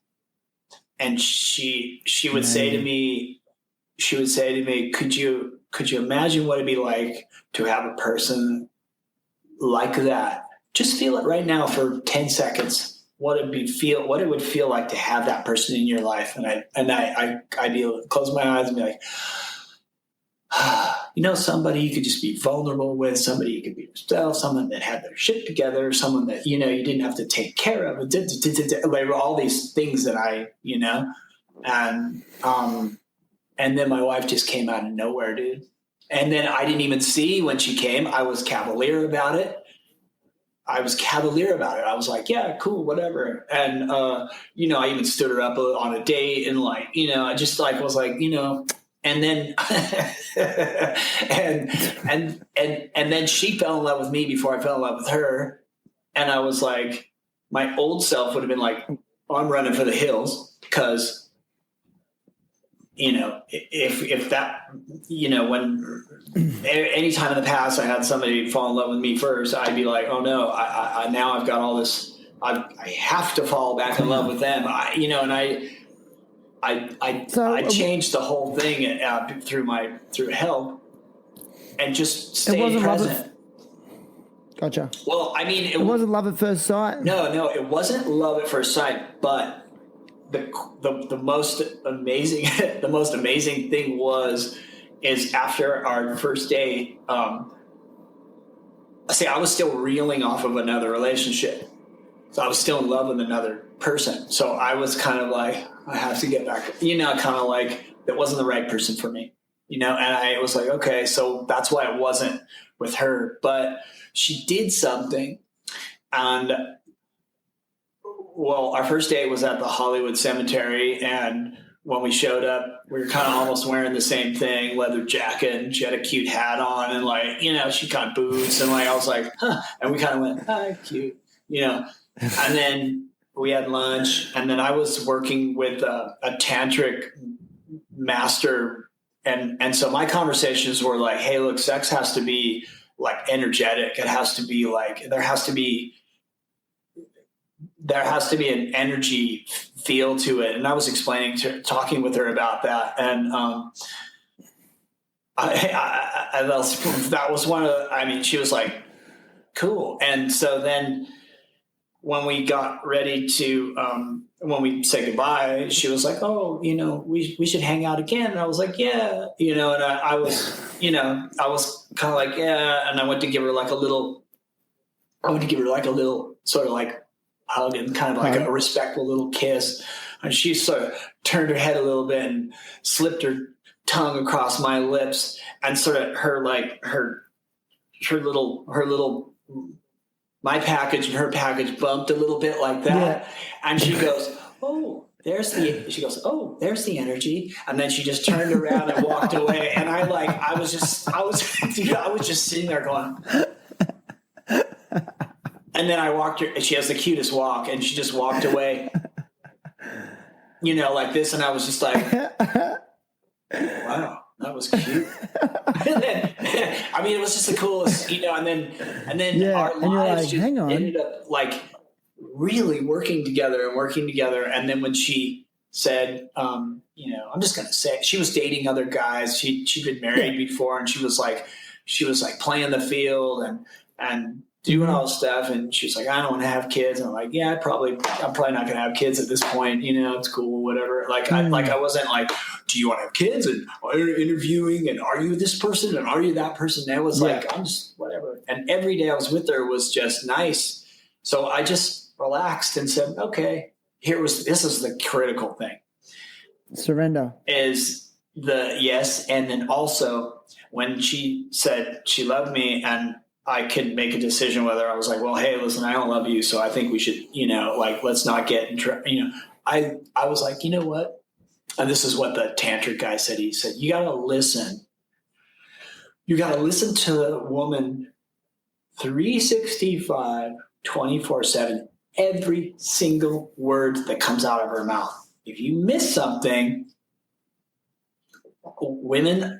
Speaker 3: And she would say to me, she would say to me, could you imagine what it'd be like to have a person like that? Just feel it right now for 10 seconds. What it would feel like to have that person in your life. And I'd be able to close my eyes and be like, somebody you could just be vulnerable with, somebody you could be yourself, someone that had their shit together, someone that, you didn't have to take care of. Like all these things that and then my wife just came out of nowhere, dude. And then I didn't even see when she came. I was cavalier about it. I was like, yeah, cool, whatever. And, I even stood her up on a date and I just was like, and then, and then she fell in love with me before I fell in love with her. And I was like, my old self would have been like, oh, I'm running for the hills. Cause, if that, when any time in the past I had somebody fall in love with me first, I'd be like, oh no, I now I've got all this, I have to fall back in love with them. I changed the whole thing through help and just stay present.
Speaker 1: Gotcha.
Speaker 3: Well, I mean,
Speaker 1: it wasn't love at first sight.
Speaker 3: No, it wasn't love at first sight, but the most amazing thing is after our first date, I was still reeling off of another relationship. So I was still in love with another person. So I was kind of like, I have to get back, kind of like that wasn't the right person for me, and I was like, okay, so that's why it wasn't with her, but she did something. And well, our first date was at the Hollywood Cemetery, and when we showed up, we were kind of almost wearing the same thing, leather jacket, and she had a cute hat on, and she got boots, and I was like, huh, and we kind of went, hi, cute, and then we had lunch, and then I was working with a tantric master, and so my conversations were like, hey, look, sex has to be like energetic. It has to be like there has to be an energy feel to it. And I was talking with her about that. And that was one of she was like, cool. And so then when we got ready to, when we said goodbye, she was like, oh, we should hang out again. And I was like, yeah, and I was kind of like, yeah. And I went to give her like a little sort of like hug and kind of like a respectful little kiss. And she sort of turned her head a little bit and slipped her tongue across my lips, and sort of her little my package and her package bumped a little bit like that. Yeah. And she goes, oh, there's the energy. And then she just turned around and walked away. And I was just sitting there going, and then I walked her, and she has the cutest walk, and she just walked away, like this. And I was just like, wow, that was cute. And then, it was just the coolest, and then yeah, our lives just ended up like really working together. And then when she said, I'm just going to say, she was dating other guys. She'd been married before, and she was like playing the field and doing all this stuff. And she's like, I don't want to have kids. And I'm like, yeah, I'm probably not going to have kids at this point. It's cool, whatever. I wasn't like, do you want to have kids? And are you interviewing? And are you this person? And are you that person? And I was like, I'm just whatever. And every day I was with her was just nice. So I just relaxed and said, okay, this is the critical thing.
Speaker 1: Surrender
Speaker 3: is the yes. And then also when she said she loved me and I could make a decision whether I was like, well, hey, listen, I don't love you. So I think we should, let's not get in trouble. I was like, you know what? And this is what the tantric guy said. He said, you got to listen. You got to listen to the woman 365, 24/7, every single word that comes out of her mouth. If you miss something, women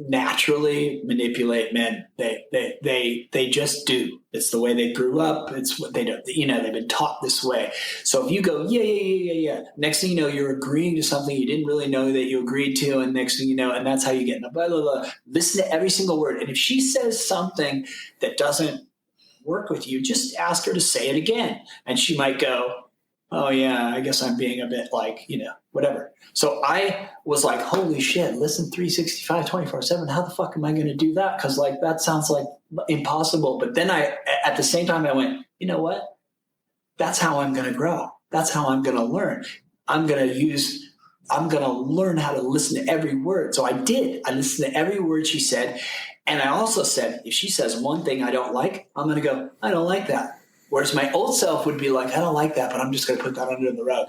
Speaker 3: naturally manipulate men. They just do. It's the way they grew up. It's what they do. You know, they've been taught this way. So if you go, yeah, next thing you know, you're agreeing to something you didn't really know that you agreed to, and next thing you know, and that's how you get in the blah, blah, blah. Listen to every single word. And if she says something that doesn't work with you, just ask her to say it again. And she might go, oh yeah, I guess I'm being a bit like, you know, whatever. So I was like, holy shit, listen 365, 24/7. How the fuck am I going to do that? Because like, that sounds like impossible. But then at the same time, I went, you know what? That's how I'm going to grow. That's how I'm going to learn. I'm going to learn how to listen to every word. So I did. I listened to every word she said. And I also said, if she says one thing I don't like, I'm going to go, I don't like that. Whereas my old self would be like, I don't like that, but I'm just going to put that under the rug.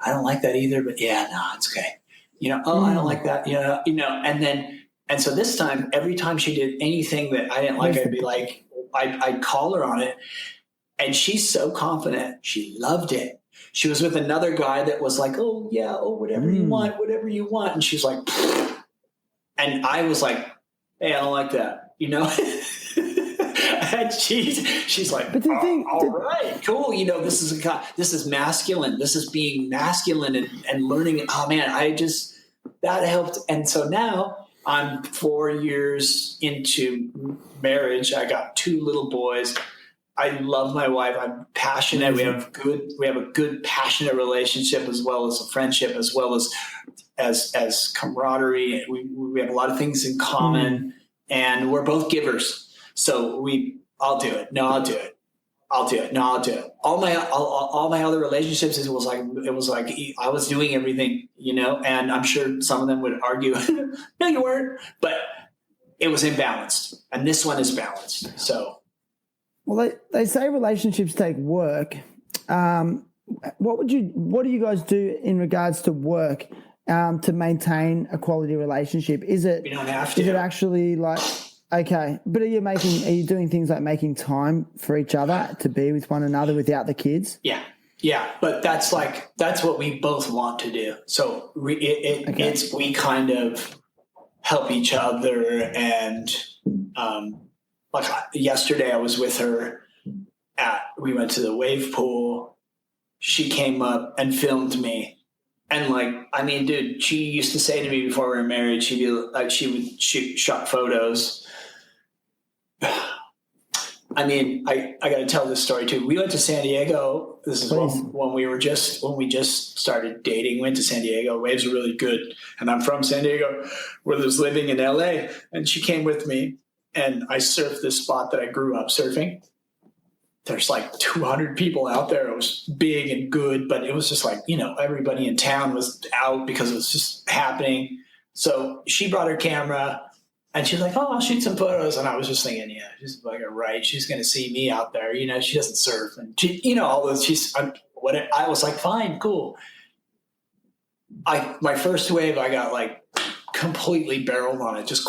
Speaker 3: I don't like that either, but yeah, no, it's okay. You know, oh, I don't like that. You know, and so this time, every time she did anything that I didn't like, I'd be like, I'd call her on it. And she's so confident. She loved it. She was with another guy that was like, oh yeah, oh, whatever you want. And she's like, pfft. And I was like, hey, I don't like that, you know? And she's like, all right, cool. You know, this is masculine. This is being masculine and learning. Oh man, that helped. And so now I'm 4 years into marriage. I got 2 little boys. I love my wife. I'm passionate. We have a good passionate relationship, as well as a friendship, as well as camaraderie. We have a lot of things in common, and we're both givers. So I'll do it. No, I'll do it. I'll do it. No, I'll do it. All my other relationships, it was like I was doing everything, you know, and I'm sure some of them would argue, no, you weren't, but it was imbalanced, and this one is balanced. So,
Speaker 1: well, they say relationships take work. What do you guys do in regards to work to maintain a quality relationship? Is it?
Speaker 3: You don't have to.
Speaker 1: Is it actually like? Okay, but are you doing things like making time for each other to be with one another without the kids?
Speaker 3: Yeah, but that's what we both want to do. So we kind of help each other, and like yesterday I was with her we went to the wave pool. She came up and filmed me. And like, I mean, dude, she used to say to me before we were married, she'd be like, she would shot photos. I mean, I got to tell this story too. We went to San Diego. This is when we just started dating. Went to San Diego. Waves were really good, and I'm from San Diego, where I was living in LA. And she came with me, and I surfed this spot that I grew up surfing. There's like 200 people out there. It was big and good, but it was just like, you know, everybody in town was out because it was just happening. So she brought her camera. And she's like, oh, I'll shoot some photos. And I was just thinking, yeah, she's like, right. She's going to see me out there. You know, she doesn't surf. And she, you know, all those, I was like, fine, cool. My first wave, I got like completely barreled on it. Just,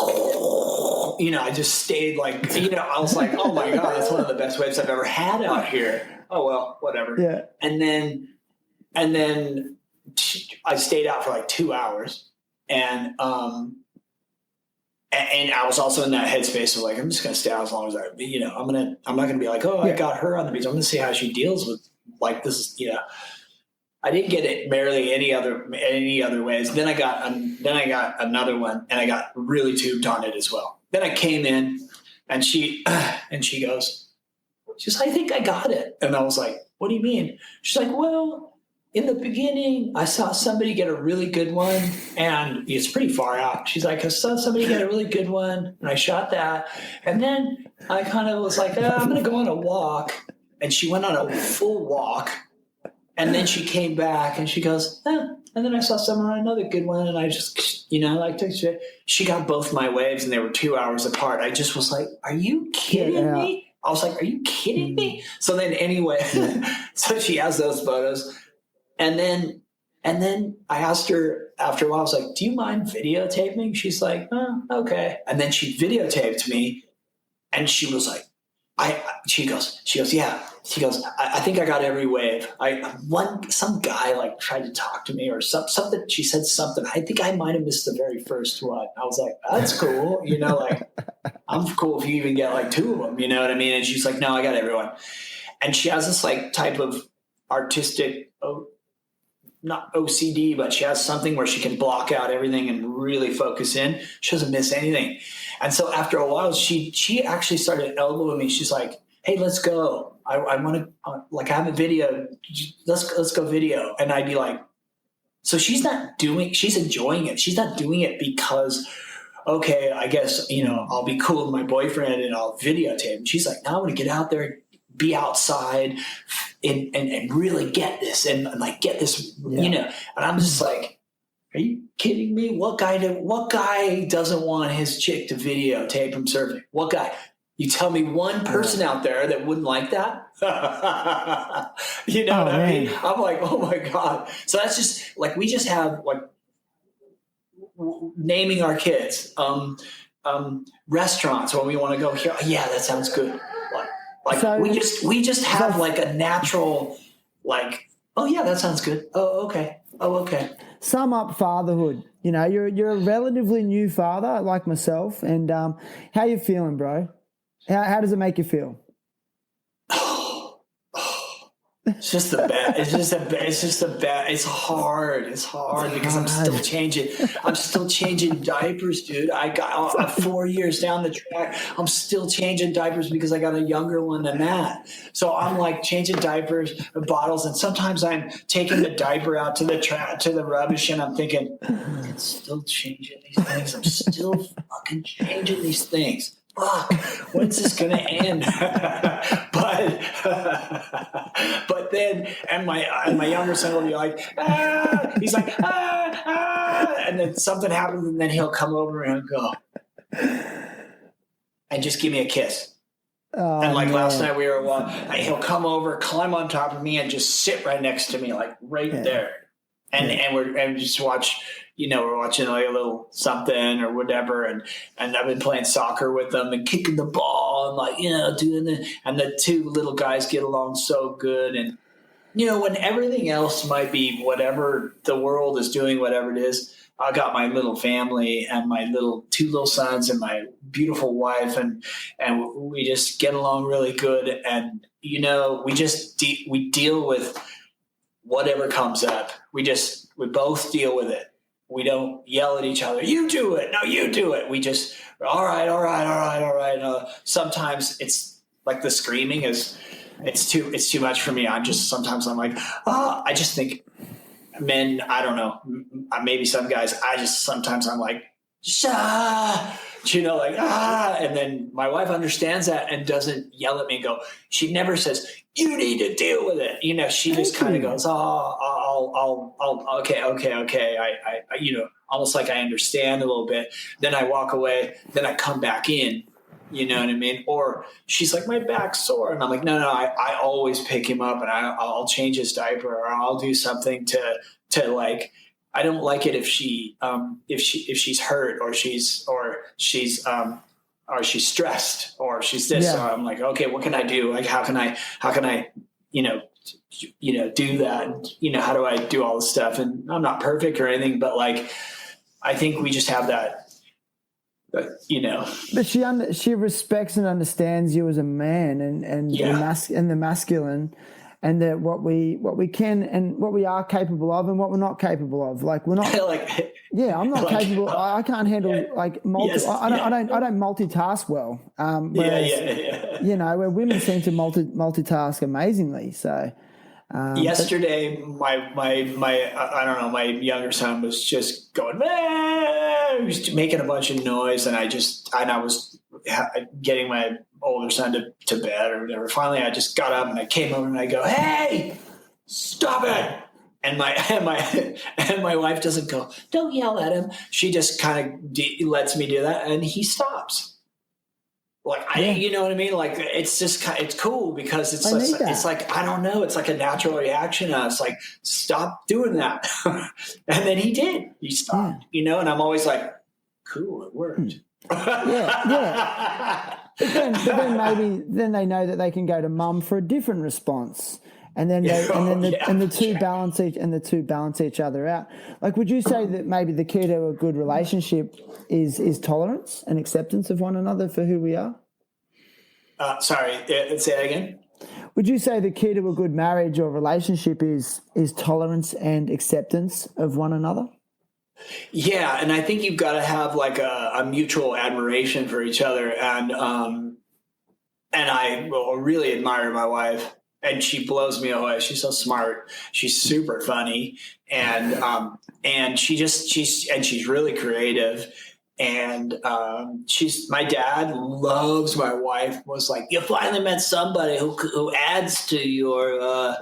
Speaker 3: you know, I just stayed like, you know, I was like, oh my God, that's one of the best waves I've ever had out here. Oh, well, whatever. Yeah. And then I stayed out for like 2 hours. And I was also in that headspace of like, I'm just going to stay out as long as you know, I'm not going to be like, oh, I got her on the beach. I'm going to see how she deals with like this, you know. I didn't get it barely any other ways. Then I got another one, and I got really tubed on it as well. Then I came in, and she goes, she's like, I think I got it. And I was like, what do you mean? She's like, well, in the beginning, I saw somebody get a really good one, and it's pretty far out. She's like, I saw somebody get a really good one, and I shot that. And then I kind of was like, I'm going to go on a walk. And she went on a full walk. And then she came back, and she goes, and then I saw someone on another good one, and I just, you know, like, she got both my waves, and they were 2 hours apart. I just was like, are you kidding me? I was like, are you kidding me? So then anyway, so she has those photos. And then I asked her after a while, I was like, do you mind videotaping? She's like, oh, okay. And then she videotaped me, and she was like, she goes, yeah, she goes, I think I got every wave. Some guy like tried to talk to me or something. She said something. I think I might have missed the very first one. I was like, that's cool. Like I'm cool if you even get like 2 of them, you know what I mean? And she's like, no, I got everyone. And she has this like type of artistic, not OCD, but she has something where she can block out everything and really focus in. She doesn't miss anything. And so after a while, she actually started elbowing me. She's like, hey, let's go. I want to, like, I have a video. Let's go video. And I'd be like, so she's enjoying it. She's not doing it because, okay, I guess, I'll be cool with my boyfriend and I'll videotape. And she's like, no, I want to get out there, be outside and really get this and like get this, and I'm just like, are you kidding me? What guy doesn't want his chick to videotape him surfing? What guy? You tell me one person out there that wouldn't like that? You know what I mean? I'm like, oh my God. So that's just like, we just have like naming our kids, restaurants when we want to go here. Yeah, that sounds good. Like so, we just have like a natural, like, oh yeah, that sounds good. Oh, okay. Oh, okay.
Speaker 1: Sum up fatherhood. You're a relatively new father like myself. And how you feeling, bro? How does it make you feel?
Speaker 3: It's just the best. It's just the best. It's hard. It's hard because I'm still changing diapers, dude. I got 4 years down the track. I'm still changing diapers because I got a younger one than that. So I'm like changing diapers, bottles, and sometimes I'm taking the diaper out to the rubbish, and I'm thinking, I'm still changing these things. I'm still fucking changing these things. Fuck, when's this gonna end? but then, and my younger son will be like, he's like, and then something happens, and then he'll come over and go, and just give me a kiss. Oh, and like last night we were he'll come over, climb on top of me, and just sit right next to me, like right there, and just watch. We're watching like a little something or whatever, and I've been playing soccer with them and kicking the ball and like doing and the 2 little guys get along so good, and when everything else might be whatever the world is doing, whatever it is, I got my little family and my 2 little sons and my beautiful wife, and we just get along really good, and we deal with whatever comes up. We both deal with it. We don't yell at each other. You do it. No, you do it. We just, all right. Sometimes it's like the screaming it's too much for me. Sometimes I'm like, I just think men, I don't know, maybe some guys, sometimes I'm like, and then my wife understands that and doesn't yell at me and go, she never says, you need to deal with it. She just kind of goes, okay. I almost like I understand a little bit. Then I walk away, then I come back in, you know what I mean? Or she's like, my back's sore. And I'm like, no, I always pick him up and I'll change his diaper or I'll do something to like, I don't like it if she's hurt or she's stressed or she's this. So I'm like, okay, what can I do? Like, how can I, do that? And, how do I do all this stuff? And I'm not perfect or anything, but like, I think we just have that, But she respects and understands you as a man and the masculine. And that what we can and what we are capable of and what we're not capable of. Like we're not. I'm not capable. I can't handle multi. Yes, I don't multitask well. Where women seem to multitask amazingly. So. Yesterday, my younger son was just going. He was making a bunch of noise, and I was getting my older son to bed or whatever. Finally, I just got up and I came over and I go, "Hey, stop it!" And my wife doesn't go, "Don't yell at him." She just kind of lets me do that, and he stops. You know what I mean? Like it's just it's cool because it's like I don't know. It's like a natural reaction. I was like, "Stop doing that," and then he did. He stopped. And I'm always like, "Cool, it worked."
Speaker 1: then they know that they can go to mum for a different response. And then the two balance each other out. Like, would you say that maybe the key to a good relationship is tolerance and acceptance of one another for who we are?
Speaker 3: Sorry, say that again.
Speaker 1: Would you say the key to a good marriage or relationship is tolerance and acceptance of one another?
Speaker 3: Yeah, and I think you've got to have like a mutual admiration for each other, and I really admire my wife. And she blows me away. She's so smart. She's super funny, and she's really creative. And my dad loves my wife. Was like, you finally met somebody who adds to your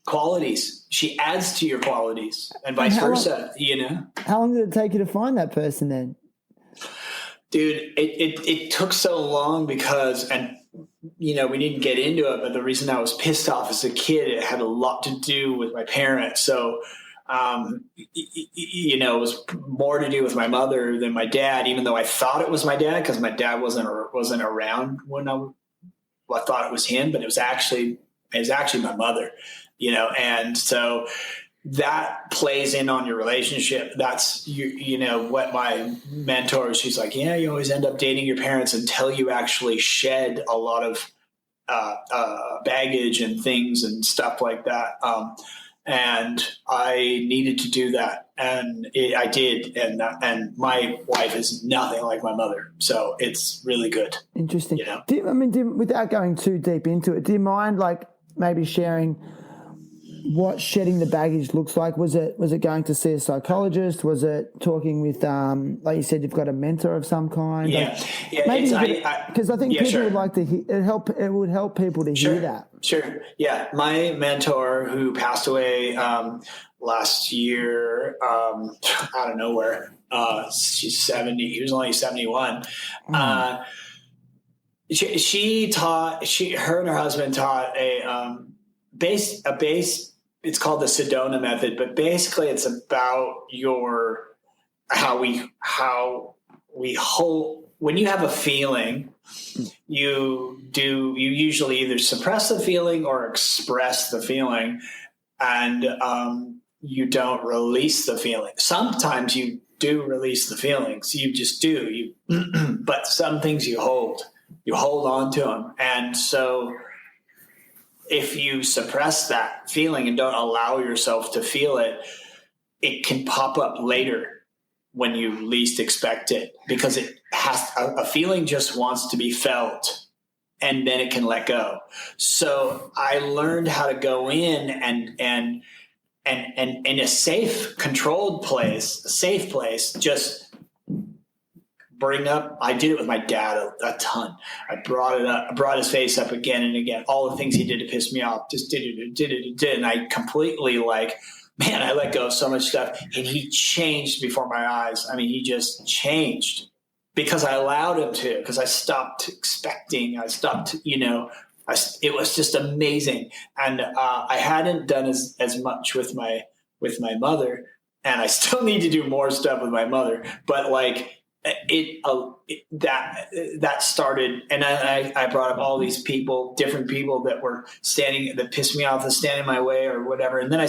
Speaker 3: qualities. She adds to your qualities, and vice versa.
Speaker 1: How long did it take you to find that person then?
Speaker 3: Dude, it took so long because, and we didn't get into it, but the reason I was pissed off as a kid, it had a lot to do with my parents. So, it was more to do with my mother than my dad, even though I thought it was my dad because my dad wasn't around when I thought it was him, but it was actually my mother, and so that plays in on your relationship. That's what my mentor, she's like, yeah, you always end up dating your parents until you actually shed a lot of baggage and things and stuff like that. And I needed to do that, and I did. And my wife is nothing like my mother, so it's really good.
Speaker 1: Interesting. Without going too deep into it, do you mind like maybe sharing what shedding the baggage looks like? Was it going to see a psychologist? Was it talking with, like you said, you've got a mentor of some kind?
Speaker 3: Yeah,
Speaker 1: because I think people would like to hear it. It would help people to hear that.
Speaker 3: Sure. Yeah, my mentor who passed away last year out of nowhere. She's 70. He was only 71. Her and her husband taught a base. It's called the Sedona method, but basically it's about how we hold. When you have a feeling, you usually either suppress the feeling or express the feeling, and you don't release the feeling. Sometimes you do release the feelings. You just do. But some things you hold on to them, and so if you suppress that feeling and don't allow yourself to feel it, it can pop up later when you least expect it, because a feeling just wants to be felt, and then it can let go. So I learned how to go in and in a safe, controlled place, just bring up. I did it with my dad a ton. I brought it up. I brought his face up again and again. All the things he did to piss me off, just did it. And I completely I let go of so much stuff. And he changed before my eyes. I mean, he just changed because I allowed him to, because I stopped expecting. I stopped, it was just amazing. And I hadn't done as much with my mother, and I still need to do more stuff with my mother. But that started, and I brought up all these different people that pissed me off, that stand in my way or whatever. And then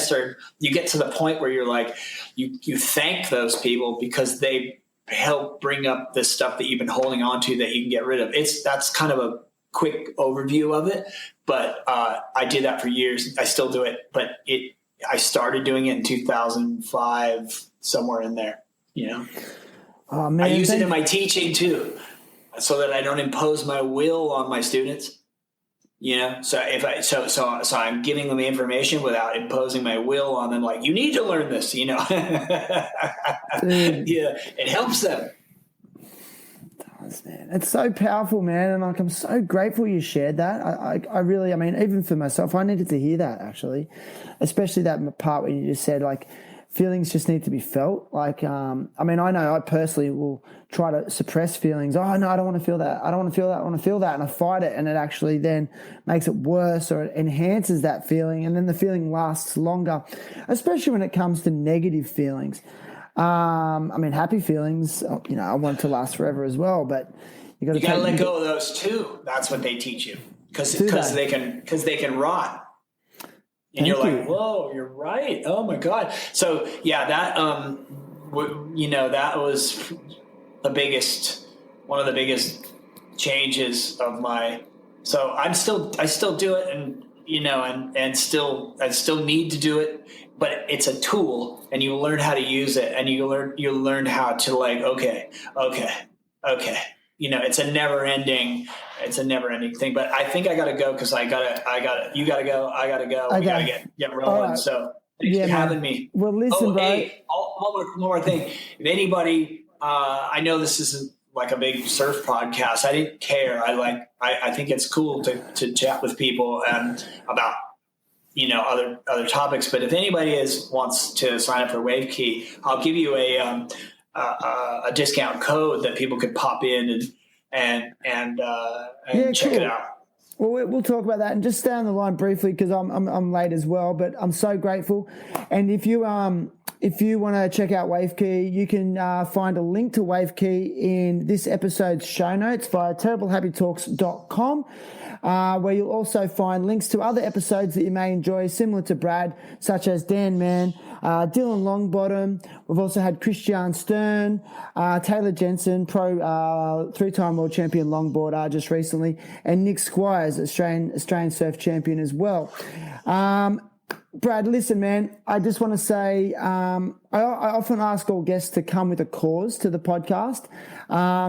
Speaker 3: you get to the point where you're like, you thank those people because they help bring up the stuff that you've been holding on to that you can get rid of. That's kind of a quick overview of it, but I did that for years. I still do it, but I started doing it in 2005, somewhere in there,
Speaker 1: Oh, man,
Speaker 3: I use it in my teaching too, so that I don't impose my will on my students. So I'm giving them the information without imposing my will on them. Like, you need to learn this, Yeah, it helps them.
Speaker 1: It does, man. It's so powerful, man, and I'm so grateful you shared that. I really, even for myself, I needed to hear that actually, especially that part where you just said feelings just need to be felt. I know I personally will try to suppress feelings. Oh, no, I don't want to feel that. I don't want to feel that. I want to feel that. And I fight it. And it actually then makes it worse, or it enhances that feeling. And then the feeling lasts longer, especially when it comes to negative feelings. I mean, happy feelings, I want it to last forever as well, but you got to
Speaker 3: let go of those too. That's what they teach you because they can rot. And you're like, whoa, you're right. Oh my God. So yeah, that, that was one of the biggest changes of so I still do it and, I still need to do it, but it's a tool and you learn how to use it and you learn how to like, okay. It's a never ending thing, but I think I got to go because you got to go. I got to go. We got to get rolling. Right. So thanks for having me.
Speaker 1: Well, listen, bro.
Speaker 3: Hey, one more thing. If anybody, I know this isn't like a big surf podcast. I didn't care. I think it's cool to chat with people about, other topics. But if anybody wants to sign up for WaveKey, I'll give you a discount code that people could pop in and check it out.
Speaker 1: Well, we'll talk about that and just stay on the line briefly because I'm late as well. But I'm so grateful. And if you want to check out WaveKey, you can find a link to WaveKey in this episode's show notes via terriblehappytalks.com. Where you'll also find links to other episodes that you may enjoy, similar to Brad, such as Dan Mann, Dylan Longbottom. We've also had Christian Stern, Taylor Jensen, pro three-time world champion longboarder just recently, and Nick Squires, Australian surf champion as well. Brad, listen, man, I just want to say I often ask all guests to come with a cause to the podcast,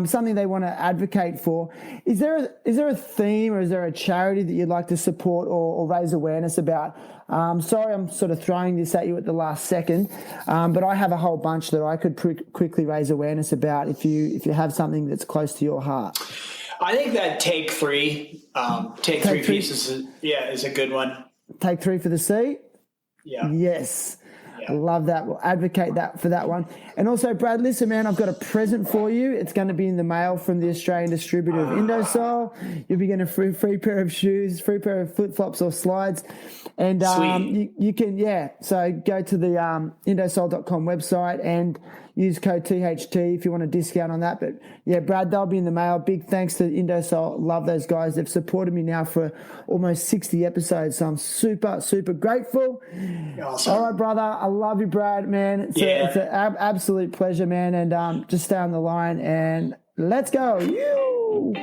Speaker 1: something they want to advocate for. Is there a theme or is there a charity that you'd like to support or raise awareness about? Sorry, I'm sort of throwing this at you at the last second, but I have a whole bunch that I could quickly raise awareness about if you have something that's close to your heart.
Speaker 3: I think that Take Three pieces is a good one.
Speaker 1: Take Three for the Sea? Yeah. Yes. Yeah. I love that. We'll advocate for that one. And also, Brad, listen, man, I've got a present for you. It's going to be in the mail from the Australian distributor of Indosol. You'll be getting a free pair of shoes, free pair of flip-flops or slides. And you can, so go to the indosol.com website and use code THT if you want a discount on that. But, yeah, Brad, they'll be in the mail. Big thanks to Indosol. Love those guys. They've supported me now for almost 60 episodes, so I'm super, super grateful. Awesome. All right, brother. I love you, Brad, man. It's an absolute pleasure, man. And just stay on the line and let's go. You.